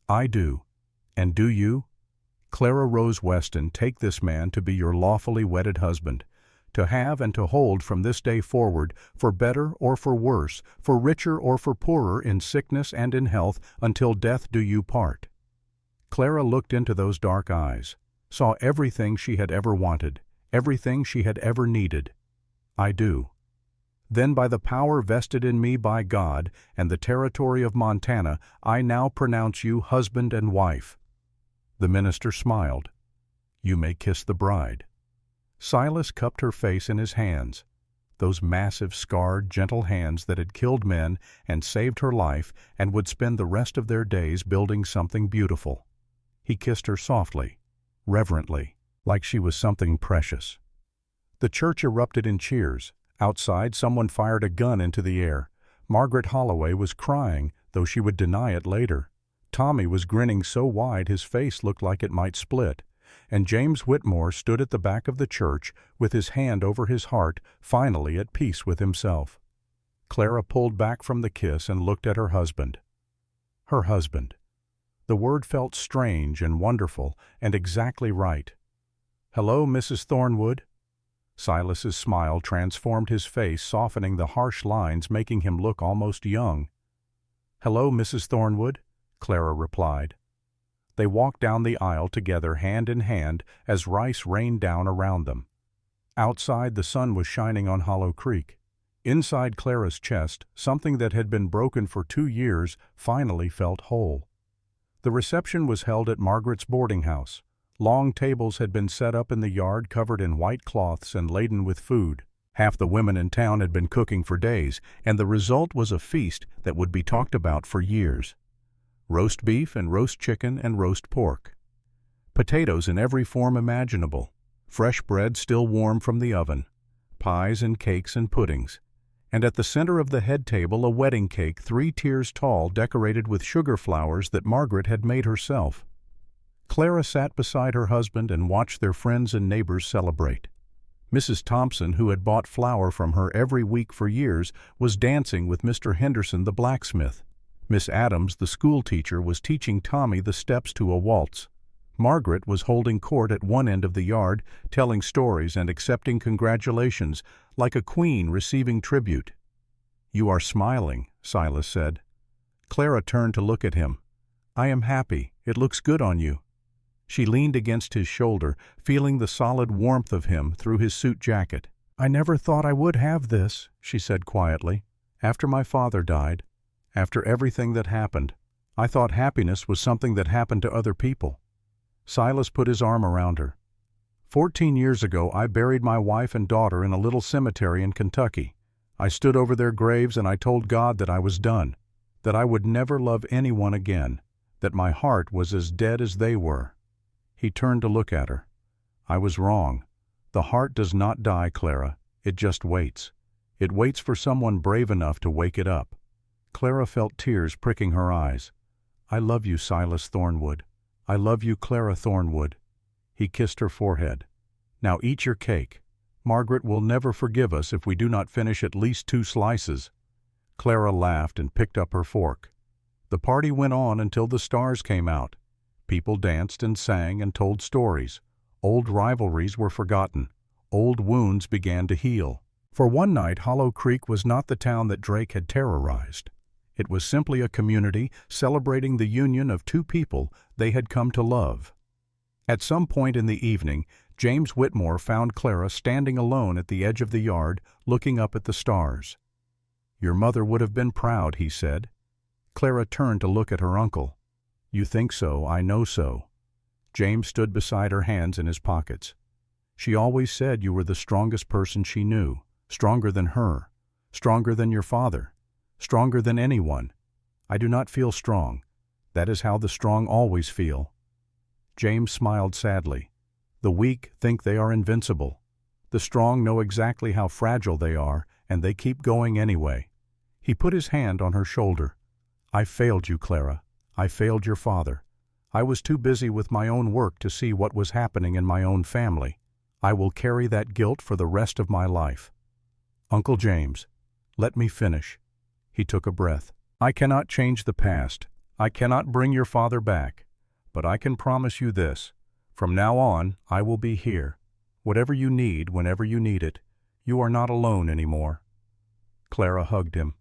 I do. And do you? Clara Rose Weston, take this man to be your lawfully wedded husband, to have and to hold from this day forward, for better or for worse, for richer or for poorer, in sickness and in health, until death do you part. Clara looked into those dark eyes, saw everything she had ever wanted, everything she had ever needed. I do. Then by the power vested in me by God and the territory of Montana, I now pronounce you husband and wife. The minister smiled. You may kiss the bride. Silas cupped her face in his hands, those massive, scarred, gentle hands that had killed men and saved her life and would spend the rest of their days building something beautiful. He kissed her softly, reverently, like she was something precious. The church erupted in cheers. Outside, someone fired a gun into the air. Margaret Holloway was crying, though she would deny it later. Tommy was grinning so wide his face looked like it might split. And James Whitmore stood at the back of the church with his hand over his heart, finally at peace with himself. Clara pulled back from the kiss and looked at her husband. Her husband. The word felt strange and wonderful and exactly right. Hello, Mrs. Thornwood. Silas's smile transformed his face, softening the harsh lines, making him look almost young. Hello, Mrs. Thornwood, Clara replied. They walked down the aisle together, hand in hand, as rice rained down around them. Outside, the sun was shining on Hollow Creek. Inside Clara's chest, something that had been broken for 2 years finally felt whole. The reception was held at Margaret's boarding house. Long tables had been set up in the yard, covered in white cloths and laden with food. Half the women in town had been cooking for days, and the result was a feast that would be talked about for years. Roast beef and roast chicken and roast pork. Potatoes in every form imaginable. Fresh bread still warm from the oven. Pies and cakes and puddings. And at the center of the head table a wedding cake 3 tiers tall, decorated with sugar flowers that Margaret had made herself. Clara sat beside her husband and watched their friends and neighbors celebrate. Mrs. Thompson, who had bought flour from her every week for years, was dancing with Mr. Henderson the blacksmith. Miss Adams, the school teacher, was teaching Tommy the steps to a waltz. Margaret was holding court at one end of the yard, telling stories and accepting congratulations, like a queen receiving tribute. You are smiling, Silas said. Clara turned to look at him. I am happy. It looks good on you. She leaned against his shoulder, feeling the solid warmth of him through his suit jacket. I never thought I would have this, she said quietly. After my father died, after everything that happened, I thought happiness was something that happened to other people. Silas put his arm around her. 14 years ago, I buried my wife and daughter in a little cemetery in Kentucky. I stood over their graves and I told God that I was done, that I would never love anyone again, that my heart was as dead as they were. He turned to look at her. I was wrong. The heart does not die, Clara. It just waits. It waits for someone brave enough to wake it up. Clara felt tears pricking her eyes. I love you, Silas Thornwood. I love you, Clara Thornwood. He kissed her forehead. Now eat your cake. Margaret will never forgive us if we do not finish at least 2 slices." Clara laughed and picked up her fork. The party went on until the stars came out. People danced and sang and told stories. Old rivalries were forgotten. Old wounds began to heal. For one night, Hollow Creek was not the town that Drake had terrorized. It was simply a community celebrating the union of 2 people they had come to love. At some point in the evening, James Whitmore found Clara standing alone at the edge of the yard, looking up at the stars. "Your mother would have been proud," he said. Clara turned to look at her uncle. "You think so, I know so." James stood beside her, hands in his pockets. "She always said you were the strongest person she knew, stronger than her, stronger than your father, stronger than anyone. I do not feel strong. That is how the strong always feel." James smiled sadly. "The weak think they are invincible. The strong know exactly how fragile they are, and they keep going anyway." He put his hand on her shoulder. "I failed you, Clara. I failed your father. I was too busy with my own work to see what was happening in my own family. I will carry that guilt for the rest of my life." "Uncle James, let me finish." He took a breath. "I cannot change the past. I cannot bring your father back. But I can promise you this. From now on, I will be here. Whatever you need, whenever you need it. You are not alone anymore." Clara hugged him.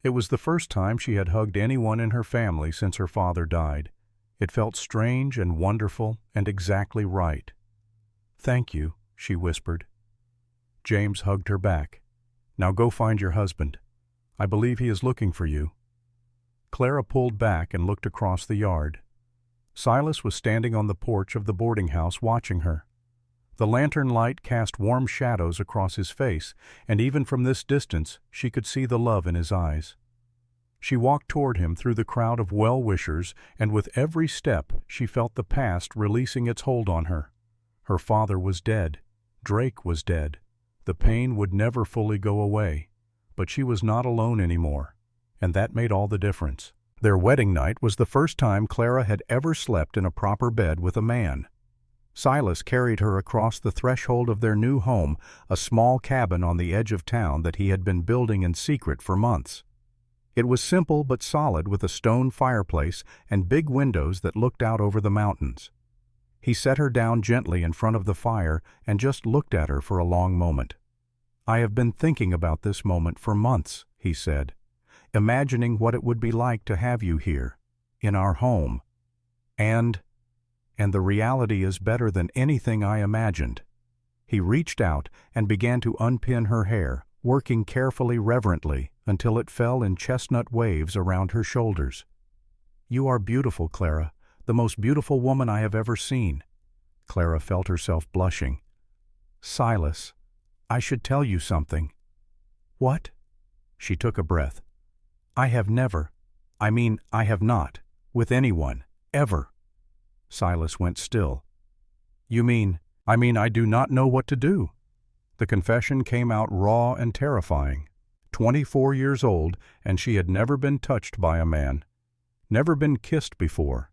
It was the first time she had hugged anyone in her family since her father died. It felt strange and wonderful and exactly right. "Thank you," she whispered. James hugged her back. "Now go find your husband. I believe he is looking for you." Clara pulled back and looked across the yard. Silas was standing on the porch of the boarding house watching her. The lantern light cast warm shadows across his face, and even from this distance she could see the love in his eyes. She walked toward him through the crowd of well-wishers, and with every step she felt the past releasing its hold on her. Her father was dead. Drake was dead. The pain would never fully go away. But she was not alone anymore, and that made all the difference. Their wedding night was the first time Clara had ever slept in a proper bed with a man. Silas carried her across the threshold of their new home, a small cabin on the edge of town that he had been building in secret for months. It was simple but solid, with a stone fireplace and big windows that looked out over the mountains. He set her down gently in front of the fire and just looked at her for a long moment. "I have been thinking about this moment for months," he said, "imagining what it would be like to have you here, in our home. And the reality is better than anything I imagined." He reached out and began to unpin her hair, working carefully, reverently, until it fell in chestnut waves around her shoulders. "You are beautiful, Clara, the most beautiful woman I have ever seen." Clara felt herself blushing. "Silas, I should tell you something." "What?" She took a breath. I have not, with anyone, ever." Silas went still. "You mean?" I do not know what to do." The confession came out raw and terrifying. 24 years old, and she had never been touched by a man, never been kissed before.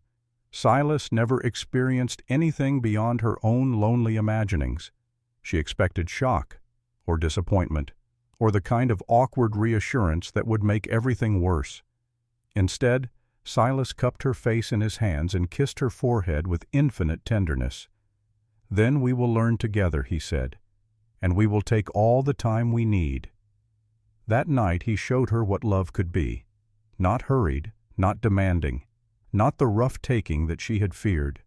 Silas never experienced anything beyond her own lonely imaginings. She expected shock, or disappointment, or the kind of awkward reassurance that would make everything worse. Instead, Silas cupped her face in his hands and kissed her forehead with infinite tenderness. "Then we will learn together," he said, "and we will take all the time we need." That night he showed her what love could be. Not hurried, not demanding, not the rough taking that she had feared.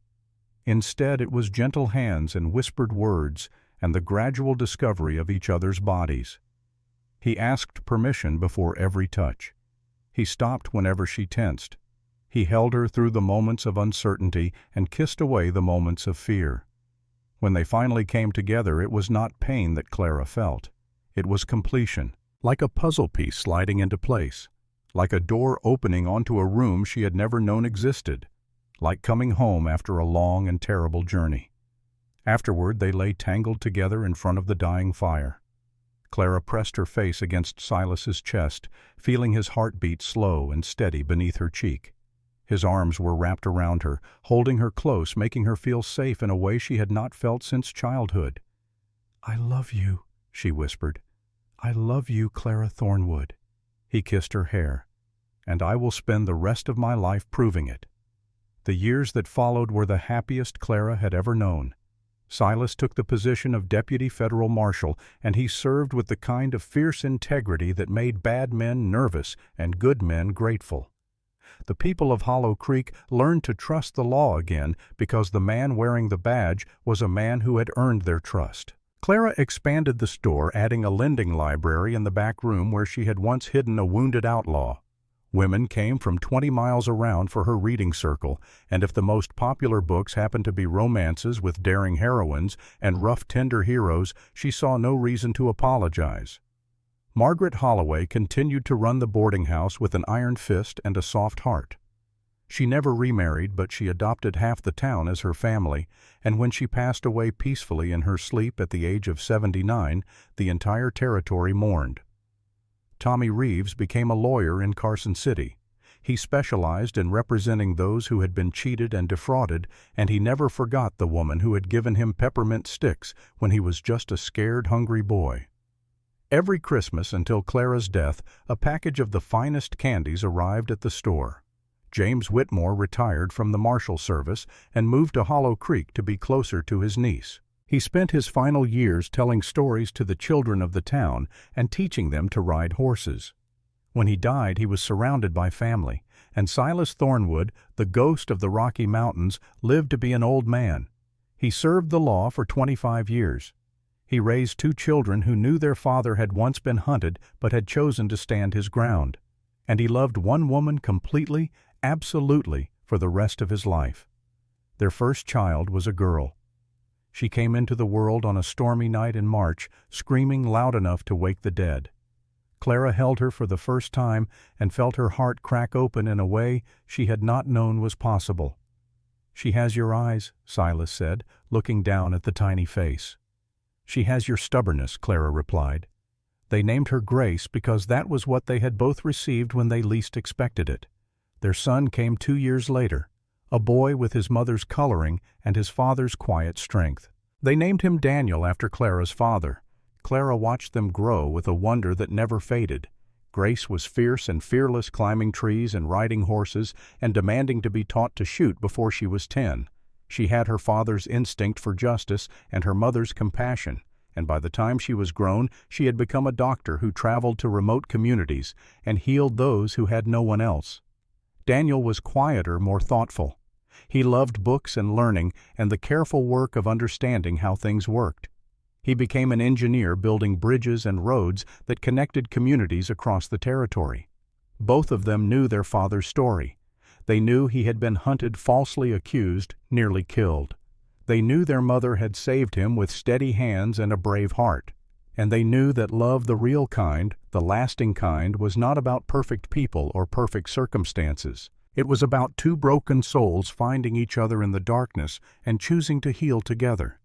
Instead, it was gentle hands and whispered words and the gradual discovery of each other's bodies. He asked permission before every touch. He stopped whenever she tensed. He held her through the moments of uncertainty and kissed away the moments of fear. When they finally came together, it was not pain that Clara felt. It was completion, like a puzzle piece sliding into place, like a door opening onto a room she had never known existed, like coming home after a long and terrible journey. Afterward, they lay tangled together in front of the dying fire. Clara pressed her face against Silas's chest, feeling his heartbeat slow and steady beneath her cheek. His arms were wrapped around her, holding her close, making her feel safe in a way she had not felt since childhood. "I love you," she whispered. "I love you, Clara Thornwood." He kissed her hair. "And I will spend the rest of my life proving it." The years that followed were the happiest Clara had ever known. Silas took the position of deputy federal marshal, and he served with the kind of fierce integrity that made bad men nervous and good men grateful. The people of Hollow Creek learned to trust the law again because the man wearing the badge was a man who had earned their trust. Clara expanded the store, adding a lending library in the back room where she had once hidden a wounded outlaw. Women came from 20 miles around for her reading circle, and if the most popular books happened to be romances with daring heroines and rough, tender heroes, she saw no reason to apologize. Margaret Holloway continued to run the boarding house with an iron fist and a soft heart. She never remarried, but she adopted half the town as her family, and when she passed away peacefully in her sleep at the age of 79, the entire territory mourned. Tommy Reeves became a lawyer in Carson City. He specialized in representing those who had been cheated and defrauded, and he never forgot the woman who had given him peppermint sticks when he was just a scared, hungry boy. Every Christmas until Clara's death, a package of the finest candies arrived at the store. James Whitmore retired from the Marshal Service and moved to Hollow Creek to be closer to his niece. He spent his final years telling stories to the children of the town and teaching them to ride horses. When he died, he was surrounded by family, and Silas Thornwood, the ghost of the Rocky Mountains, lived to be an old man. He served the law for 25 years. He raised 2 children who knew their father had once been hunted but had chosen to stand his ground. And he loved one woman completely, absolutely, for the rest of his life. Their first child was a girl. She came into the world on a stormy night in March, screaming loud enough to wake the dead. Clara held her for the first time and felt her heart crack open in a way she had not known was possible. "She has your eyes," Silas said, looking down at the tiny face. "She has your stubbornness," Clara replied. They named her Grace because that was what they had both received when they least expected it. Their son came 2 years later, a boy with his mother's coloring and his father's quiet strength. They named him Daniel after Clara's father. Clara watched them grow with a wonder that never faded. Grace was fierce and fearless, climbing trees and riding horses and demanding to be taught to shoot before she was 10. She had her father's instinct for justice and her mother's compassion, and by the time she was grown, she had become a doctor who traveled to remote communities and healed those who had no one else. Daniel was quieter, more thoughtful. He loved books and learning and the careful work of understanding how things worked. He became an engineer building bridges and roads that connected communities across the territory. Both of them knew their father's story. They knew he had been hunted, falsely accused, nearly killed. They knew their mother had saved him with steady hands and a brave heart. And they knew that love, the real kind, the lasting kind, was not about perfect people or perfect circumstances. It was about 2 broken souls finding each other in the darkness and choosing to heal together.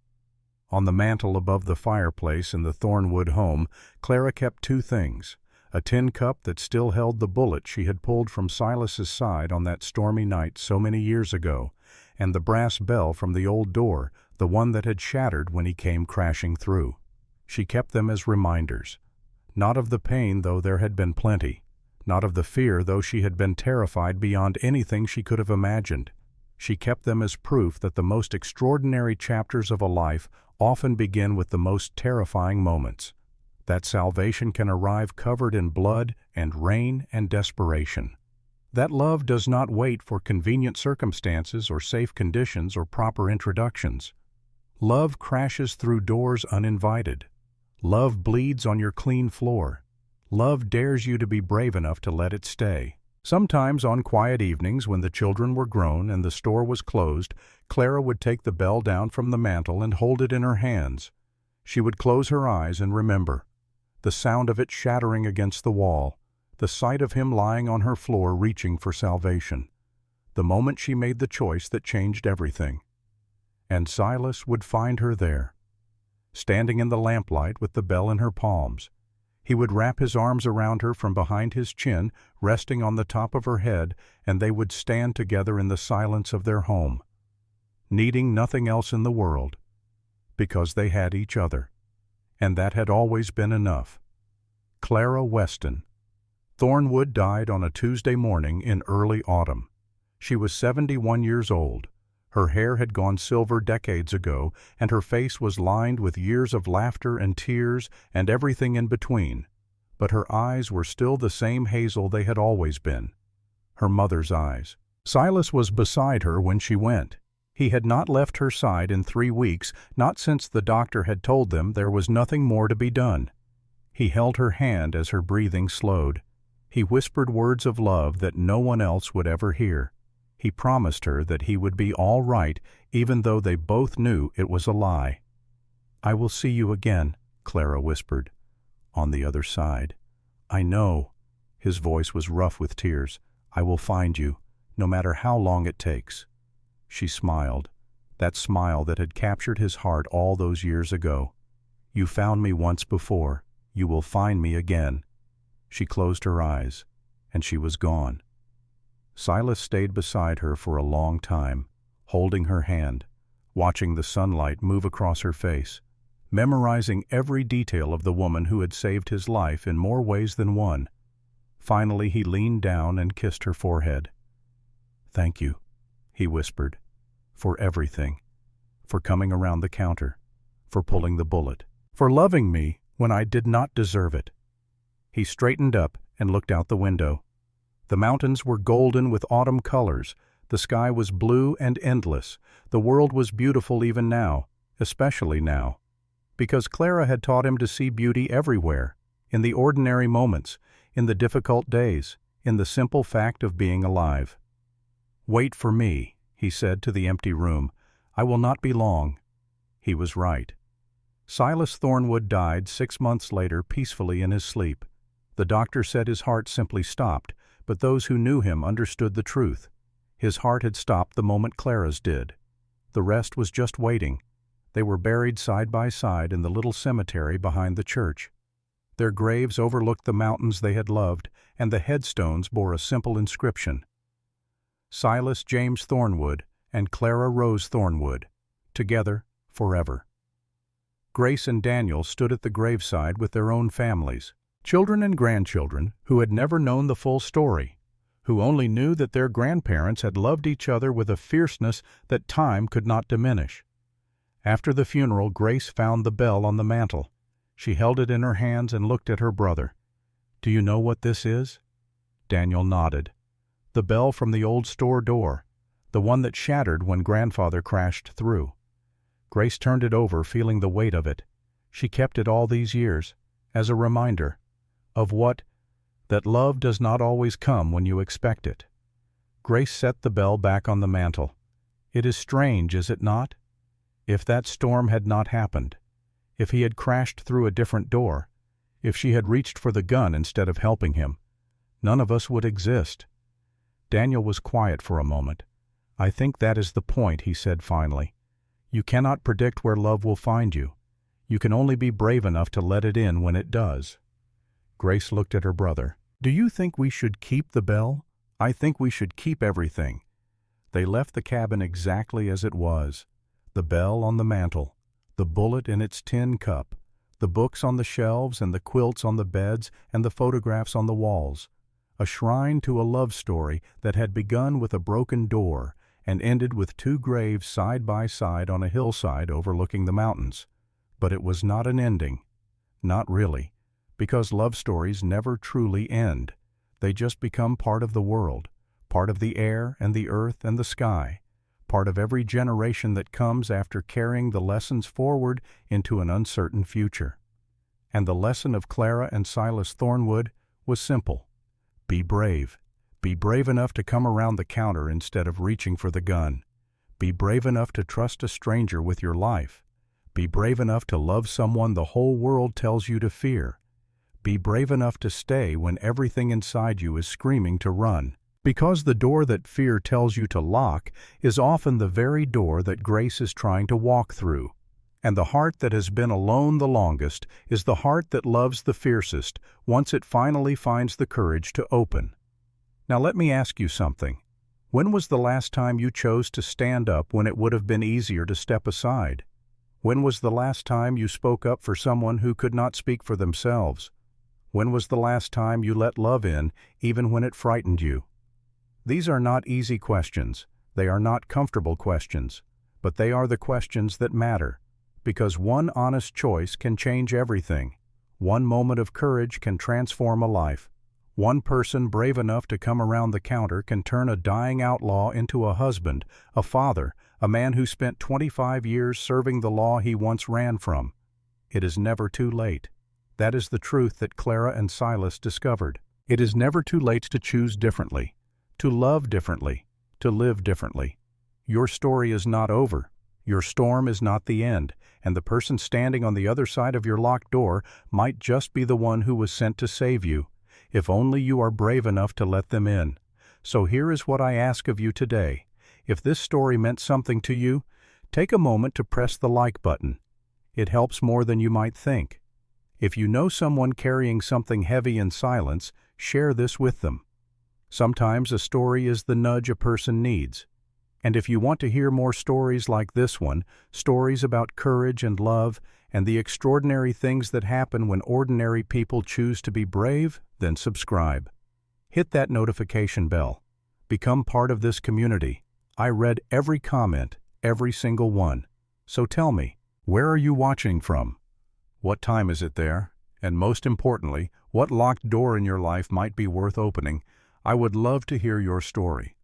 On the mantel above the fireplace in the Thornwood home, Clara kept 2 things: a tin cup that still held the bullet she had pulled from Silas's side on that stormy night so many years ago, and the brass bell from the old door, the one that had shattered when he came crashing through. She kept them as reminders. Not of the pain, though there had been plenty. Not of the fear, though she had been terrified beyond anything she could have imagined. She kept them as proof that the most extraordinary chapters of a life often begin with the most terrifying moments. That salvation can arrive covered in blood and rain and desperation. That love does not wait for convenient circumstances or safe conditions or proper introductions. Love crashes through doors uninvited. Love bleeds on your clean floor. Love dares you to be brave enough to let it stay. Sometimes on quiet evenings when the children were grown and the store was closed, Clara would take the bell down from the mantel and hold it in her hands. She would close her eyes and remember. The sound of it shattering against the wall. The sight of him lying on her floor reaching for salvation. The moment she made the choice that changed everything. And Silas would find her there, standing in the lamplight with the bell in her palms. He would wrap his arms around her from behind his chin, resting on the top of her head, and they would stand together in the silence of their home, needing nothing else in the world, because they had each other. and that had always been enough. Clara Weston. Thornwood died on a Tuesday morning in early autumn. She was 71 years old. Her hair had gone silver decades ago, and her face was lined with years of laughter and tears and everything in between. But her eyes were still the same hazel they had always been. Her mother's eyes. Silas was beside her when she went. He had not left her side in 3 weeks, not since the doctor had told them there was nothing more to be done. He held her hand as her breathing slowed. He whispered words of love that no one else would ever hear. He promised her that he would be all right, even though they both knew it was a lie. "I will see you again," Clara whispered. On the other side. "I know." His voice was rough with tears. "I will find you, no matter how long it takes." She smiled, that smile that had captured his heart all those years ago. "You found me once before. You will find me again." She closed her eyes, and she was gone. Silas stayed beside her for a long time, holding her hand, watching the sunlight move across her face, memorizing every detail of the woman who had saved his life in more ways than one. Finally, he leaned down and kissed her forehead. "Thank you," he whispered, "for everything, for coming around the counter, for pulling the bullet, for loving me when I did not deserve it." He straightened up and looked out the window. The mountains were golden with autumn colors, the sky was blue and endless, the world was beautiful even now, especially now. Because Clara had taught him to see beauty everywhere, in the ordinary moments, in the difficult days, in the simple fact of being alive. "Wait for me," he said to the empty room. "I will not be long." He was right. Silas Thornwood died 6 months later peacefully in his sleep. The doctor said his heart simply stopped, but those who knew him understood the truth. His heart had stopped the moment Clara's did. The rest was just waiting. They were buried side by side in the little cemetery behind the church. Their graves overlooked the mountains they had loved, and the headstones bore a simple inscription: Silas James Thornwood and Clara Rose Thornwood, together forever. Grace and Daniel stood at the graveside with their own families, children and grandchildren who had never known the full story, who only knew that their grandparents had loved each other with a fierceness that time could not diminish. After the funeral, Grace found the bell on the mantel. She held it in her hands and looked at her brother. "Do you know what this is?" Daniel nodded. "The bell from the old store door, the one that shattered when Grandfather crashed through." Grace turned it over, feeling the weight of it. She kept it all these years, as a reminder of what? That love does not always come when you expect it. Grace set the bell back on the mantel. "It is strange, is it not? If that storm had not happened, if he had crashed through a different door, if she had reached for the gun instead of helping him, none of us would exist." Daniel was quiet for a moment. "I think that is the point," he said finally. "You cannot predict where love will find you. You can only be brave enough to let it in when it does." Grace looked at her brother. "Do you think we should keep the bell?" "I think we should keep everything." They left the cabin exactly as it was. The bell on the mantel, the bullet in its tin cup, the books on the shelves and the quilts on the beds and the photographs on the walls. A shrine to a love story that had begun with a broken door and ended with 2 graves side by side on a hillside overlooking the mountains. But it was not an ending. Not really, because love stories never truly end. They just become part of the world, part of the air and the earth and the sky, part of every generation that comes after carrying the lessons forward into an uncertain future. And the lesson of Clara and Silas Thornwood was simple. Be brave. Be brave enough to come around the counter instead of reaching for the gun. Be brave enough to trust a stranger with your life. Be brave enough to love someone the whole world tells you to fear. Be brave enough to stay when everything inside you is screaming to run. Because the door that fear tells you to lock is often the very door that grace is trying to walk through. And the heart that has been alone the longest is the heart that loves the fiercest once it finally finds the courage to open. Now let me ask you something. When was the last time you chose to stand up when it would have been easier to step aside? When was the last time you spoke up for someone who could not speak for themselves? When was the last time you let love in, even when it frightened you? These are not easy questions. They are not comfortable questions. But they are the questions that matter. Because one honest choice can change everything. One moment of courage can transform a life. One person brave enough to come around the counter can turn a dying outlaw into a husband, a father, a man who spent 25 years serving the law he once ran from. It is never too late. That is the truth that Clara and Silas discovered. It is never too late to choose differently, to love differently, to live differently. Your story is not over. Your storm is not the end, and the person standing on the other side of your locked door might just be the one who was sent to save you, if only you are brave enough to let them in. So here is what I ask of you today. If this story meant something to you, take a moment to press the like button. It helps more than you might think. If you know someone carrying something heavy in silence, share this with them. Sometimes a story is the nudge a person needs. And if you want to hear more stories like this one, stories about courage and love, and the extraordinary things that happen when ordinary people choose to be brave, then subscribe. Hit that notification bell. Become part of this community. I read every comment, every single one. So tell me, where are you watching from? What time is it there? And most importantly, what locked door in your life might be worth opening? I would love to hear your story.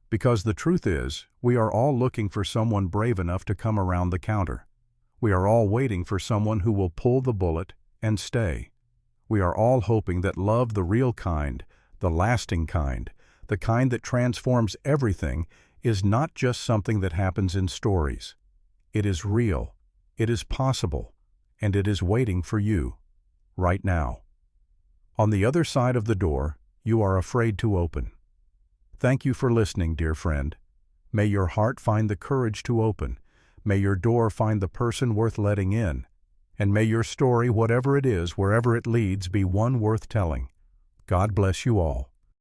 Because the truth is, we are all looking for someone brave enough to come around the counter. We are all waiting for someone who will pull the bullet and stay. We are all hoping that love, the real kind, the lasting kind, the kind that transforms everything, is not just something that happens in stories. It is real, it is possible, and it is waiting for you, right now. On the other side of the door, you are afraid to open. Thank you for listening, dear friend. May your heart find the courage to open. May your door find the person worth letting in. And may your story, whatever it is, wherever it leads, be one worth telling. God bless you all.